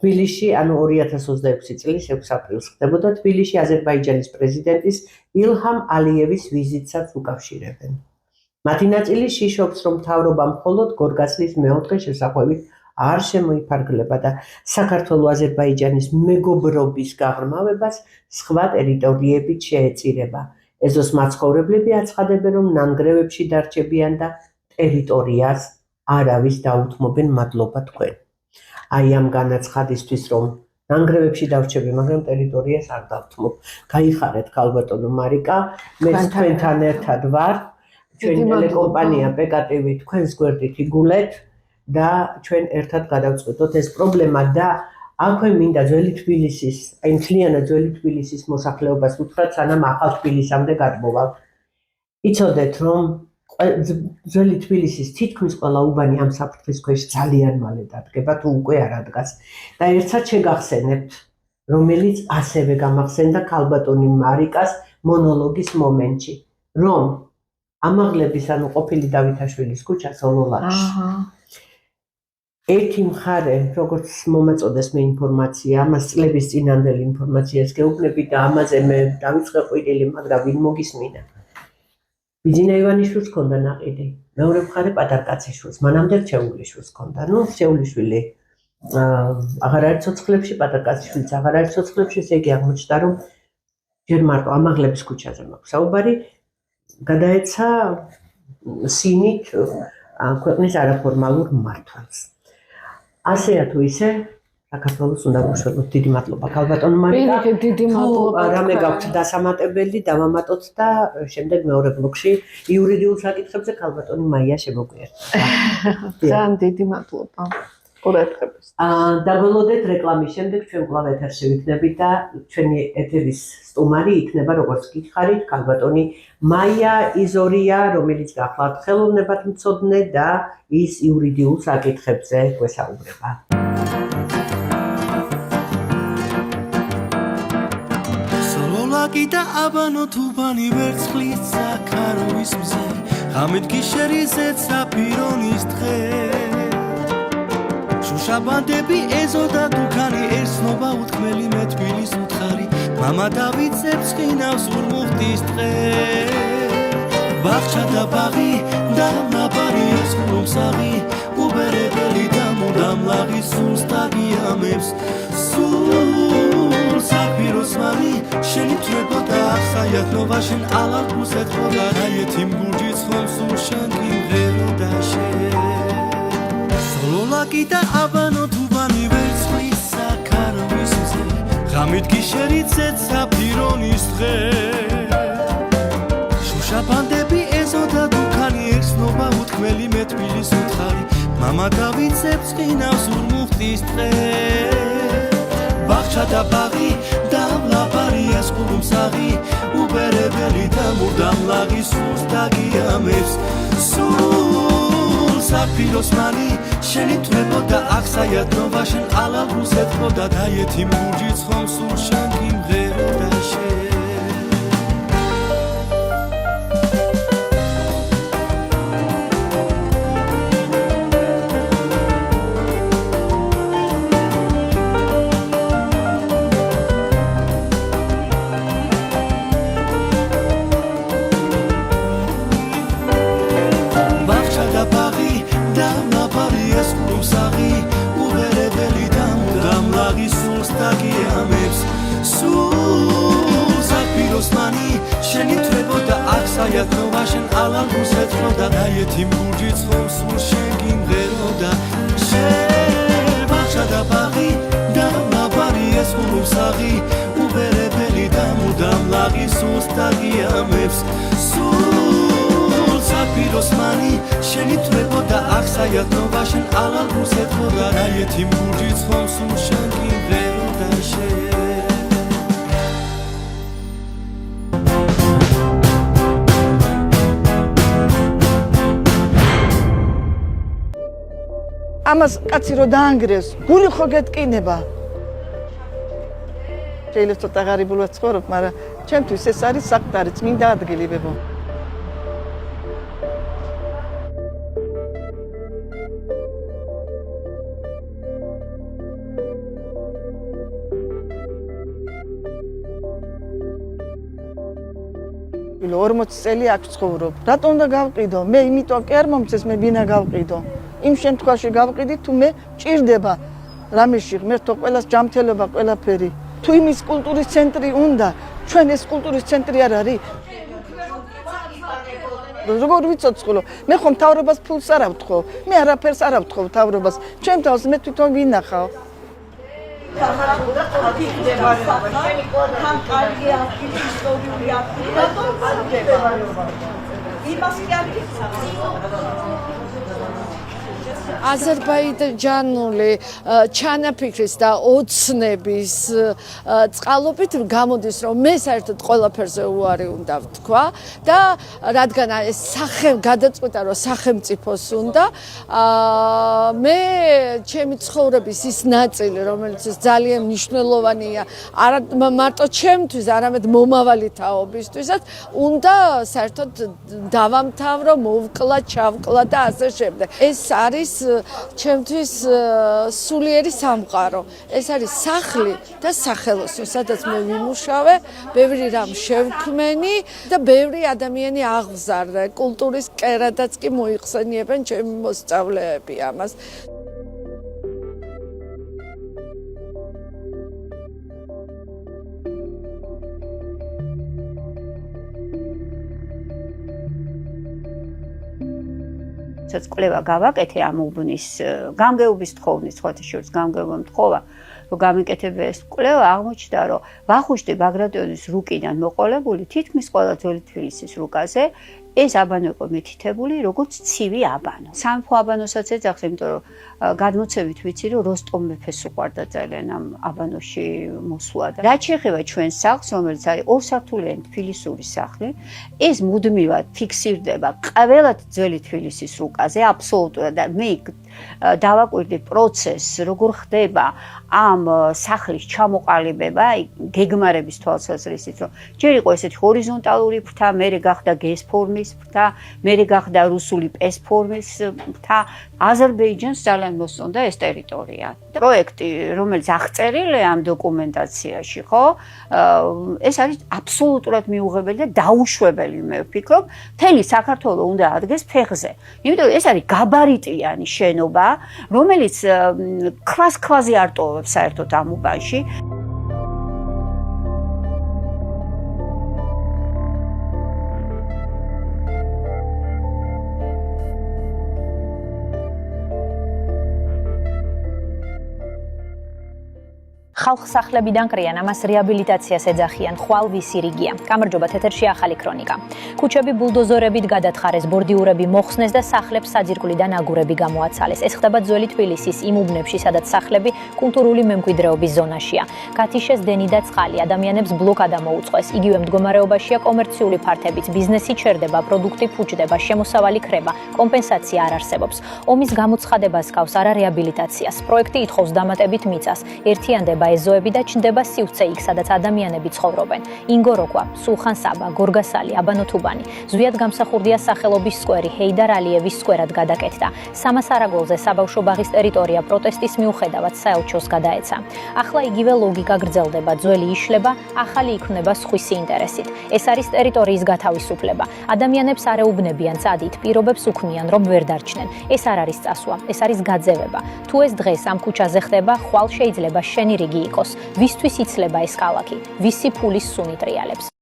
თბილისში, ანუ 2026 წლის 6 აპრილს ხდებოდა თბილისში აზერბაიჯანის პრეზიდენტის ილჰამ ალიევის ვიზიტსაც უკავშირებენ. მათი ნაწილი შიშობს, რომ მთავრობა მხოლოდ გორგასლის მეოთხე შესახვევით არ შემოიფარგლება და საქართველოს აზერბაიჯანის მეგობრობის გაღრმავებას სხვა ტერიტორიებით შეეწირება. ეზოს მაცხოვრებლები აცხადებენ, რომ ნანგრევებში დარჩებიან და ტერიტორიას არავის დაუთმობენ, მადლობა თქვენ. აი ამ განაცხადისთვის, რომ ნანგრევებში დავრჩები, მაგრამ ტერიტორიას არ დავთმობ. გაიხარეთ ქალბატონო მარიკა, მე თქვენთან ერთად ვარ. ჩვენი ტელეკომპანია PKTV თქვენს გვერდით იგულეთ და ჩვენ ერთად გადავწყვეტოთ ეს პრობლემა და აქვე მინდა ძველი თბილისის, აი მთლიანად ძველი თბილისის მოსახლეობას უთხრათ, სანამ ახალ თბილისამდე გადმოვალ. იცოდეთ, რომ ძველი თბილისის თითქმის ყველა უბანი ამ საფრთხის ქვეშ ძალიან მალე დადგება, თუ უკვე არ ადგას. და ერთად შეგახსენებთ, რომელიც ასევე გამახსენდა ქალბატონი მარიკას მონოლოგის მომენტში, რომ ამაღლების, ანუ ყოფილი დავითაშვილის ქუჩა სოლოლაკში. ერთი მხარე, როგორც მომაწოდეს მე ინფორმაცია, ამას წლების წინანდელი ინფორმაციას გეუბნები და ამაზე მე დავიწყე ყვირილი, მაგრამ ვინ მოგისმინა. ბიძინა ივანიშვილს ჰქონდა ნაყიდი, მეორე მხარე პატარკაციშვილს, მანამდე რჩეულიშვილს ჰქონდა. ნუ რჩეულიშვილი აღარ არის ცოცხლებში, პატარკაციშვილიც აღარ არის ცოცხლებში, ესე იგი აღმოჩნდა, რომ ჯერ მარტო ამაღლების ქუჩაზე მაქვს საუბარი, გადაეცა სინით ქვეყნის არაფორმალურ მმართველს. ასეა თუ ისე, საქართველოს უნდა გუშველოთ. დიდი მადლობა ქალბატონო მარიკა. დიდი მადლობა. რამე გაქვთ დასამატებელი, დავამატოთ და შემდეგ მეორე ბლოკში იურიდიულ საკითხებზე ქალბატონი მაია შემოგვიერთდა. ძალიან დიდი მადლობა. ყურადღებას. დაგველოდეთ რეკლამის შემდეგ ჩვენ კვლავ ეთერში ვიქნებით და ჩვენი ეთერის სტუმარი იქნება, როგორც გითხარით, ქალბატონი მაია იზორია, რომელიც გახლავთ ხელოვნებათმცოდნე და ის იურიდიულ საკითხებზე გვესაუბრება. სოლოლაკი და აბანო თუბანი ვერცხლის საქაროვის მზე, ღამით გიშერიზე საფირონის დღე. შუშაბანდები ეზო და დუქანი ერსნობა უთქმელი მე თბილის უთხარი, მამა დავიწებს ხინავს ურმუხტის დღე. ბაღჩა და ბაღი და ნაბარი ესხმულსაღი, უბერებელი და მუდამ ლაღი სულს დაგიამებს. სულ საფიროს მარი შენი თრებოდა ახსაიათნობა შენ ალალგუს ეთქოდა რაიეთი მგურჯი ცხლობს სულ შენ გიმღეროდა შენ. სოლოლაკი და აბანო თუბანი ვერცხლის საქაროვის მზე, ღამით გიშერიძეთ საფირონის დღე. შუშაბანდები ეზო და დუქანი ერსნობა უთქმელი მე თბილის უთხარი, მამა დავიწებს ხინავს ურმუხტის დღე. ბაღჩა და ბაღი და მლაბარი ესხმულსაღი, უბერებელი და მუდამ დამლაღი სულს დაგიამებს სულ საფიროს მანი შენი თვებოდა ახსაიათნობა შენ ალალრუს ეთმოდა და ეთიმ გურჯი ცხომ სულ შენ გიმღეროდა შენ შენი თვებოდა ახსაიათნობა შენ ალალრუს ეთმოდა და ეთიმ გურჯი ცხომ სულ შენ გიმღეროდა შენ ბავშა და ბაღი და ნაბარი ეს გულსაღი უბერებელი და მუდამ ლაღი სულს დაგიამებს სულ საფიროს მანი შენი თვებოდა ახსაიათნობა შენ ალალრუს ეთმოდა და ეთიმ გურჯი ცხომ სულ შენ გიმღეროდა შენ ამას კაცი რო დაანგრევს, გული ხო გეტკინება. შეიძლება ცოტა ღარიბულად ცხოვრობ, მაგრამ ჩემთვის ეს არის საკუთარი წმინდა ადგილი ბებო. ილო 40 წელი აქ ცხოვრობ. რატომ უნდა გავყიდო? მე იმიტომ კი არ მომწეს, მე ბინა გავყიდო. იმ შემთხვევაში გავყიდი თუ მე ჭირდება რამეში ღმერთო ყველას ჯანმრთელობა ყველაფერი თუ იმის კულტურის ცენტრი უნდა ჩვენ ეს კულტურის ცენტრი არ არის როგორ ვიცოცხლო მე ხომ მთავრობას ფულს არ ავთხოვ მე არაფერს არ ავთხოვ მთავრობას ჩემ თავს მე თვითონ ვინახავ აზერბაიჯანული ჩანაფიქრის და ოცნების წყალობით გამოდის რომ მე საერთოდ ყველაფერზე უარი უნდა ვთქვა და რადგან ეს გადაწყვეტა რომ სახელმწიფოს უნდა მე ჩემი ცხოვრების ის ნაწილი რომელიც ძალიან მნიშვნელოვანია არა მარტო ჩემთვის არამედ მომავალი თაობისთვისაც უნდა საერთოდ დავამთავრო მოვკლა ჩავკლა და ასე შემდეგ ეს არის ჩემთვის სულიერი სამყარო. ეს არის სახლი და სახელოსნო, სადაც მე ვიმუშავე, ბევრი რამ შევქმენი და ბევრი ადამიანი აღზარდა. კულტურის კერადაც კი მოიხსენიებენ ჩემი მოსწავლეები ამას. კვლევა გავაკეთე ამ უბნის გამგეობის თხოვნის სხვათა შორის გამგეობა მთხოვა რომ გამიკეთებია ეს კვლევა აღმოჩნდა რომ ვახუშტი ბაგრატიონის რუკიდან მოყოლებული თითქმის ყველა ძველი თბილისის რუკაზე ეს აბანო იყო მითითებული როგორც ცივი აბანო. სამეფო აბანოსაც ეძახს, იმიტომ რომ გადმოცემით ვიცი რომ როსტომ მეფეს უყვარდა ძალიან ამ აბანოში მოსვლა და რაც შეეხება ჩვენ სახლს, რომელიც არის ორსართულიანი თბილისური სახლი, ეს მუდმივად ფიქსირდება ყველა ძველი თბილისის რუკაზე, აბსოლუტურად და მე დავაკვირდი პროცესს, როგორ ხდება ამ სახლის ჩამოყალიბება, გეგმარების თვალსაზრისით, რომ ჯერ იყო ესეთი ჰორიზონტალური ფრთა, მერე გახდა გეს ფორმის ფრთა, მერე გახდა რუსული პეს ფორმის ფრთა. აზერბაიჯანს ძალიან მოსწონდა ეს ტერიტორია. პროექტი, რომელიც აღწერილია ამ დოკუმენტაციაში, ხო? ეს არის აბსოლუტურად მიუღებელი და დაუშვებელი, მე ვფიქრობ, მთელი საქართველო უნდა ადგეს ფეხზე. იმიტომ რომ ეს არის გაბარიტიანი შენობა, რომელიც ქვაზე არ ტოვებს საერთოდ ამ უბანში. ხალხსახლებიდან კრიან, ამას რეაბილიტაციას ეძახიან, ხვალ ვისი რიგია. გამარჯობა, ეთერში ახალი ქრონიკა. ქუჩები ბულდოზორებით გადათხარეს, ბორდიურები მოხსნეს და სახლებს საძირკვლიდან აგურები გამოაცალეს. ეს ხდება ძველი თბილისის იმ უბნებში, სადაც სახლები კულტურული მემკვიდრეობის ზონაშია. გათიშეს დენი და წყალი, ადამიანებს ბლოკადა მოუწყვეს. იგივე მდგომარეობაშია კომერციული ფართებიც, ბიზნესი ჩერდება, პროდუქტი ფუჭდება, შემოსავალი ქრება, კომპენსაცია არ არსებობს. ომის გამოცხადებას გავს არა რეაბილიტაციას. პროექტი ითხოვს დამატებით მიწას, ერთიანდება ეზოები და ჩნდება სივრცე იქ, სადაც ადამიანები ცხოვრობენ. ინგო როქვა, სულხან საბა, გორგასალი, აბანო თუბანი. ზვიად გამსახურდია სახელობის სკვერი, ჰეიდარ ალიევის სკვერად გადაკეთდა. სამას არაგოლზე საბავშვო ბაღის ტერიტორია პროტესტის მიუხედავად საელჩოს გადაეცა. ახლა იგივე ლოგიკა გრძელდება, ძველი იშლება, ახალი იქმნება სხვისი ინტერესით. ეს არის ტერიტორიის გათავისუფლება. ადამიანებს არ ეუბნებიან წადით, პირობებს უქმნიან, რომ ვერ დარჩნენ. ეს არ არის წასვლა, ეს არის გაძევება. თუ ეს დღეს ამ ქუჩაზე ხდება, ხვალ შეიძლება შენი რიგი იყოს. ვისთვის იცლება ეს ქალაქი? ვისი ფულის სუნი ტრიალებს?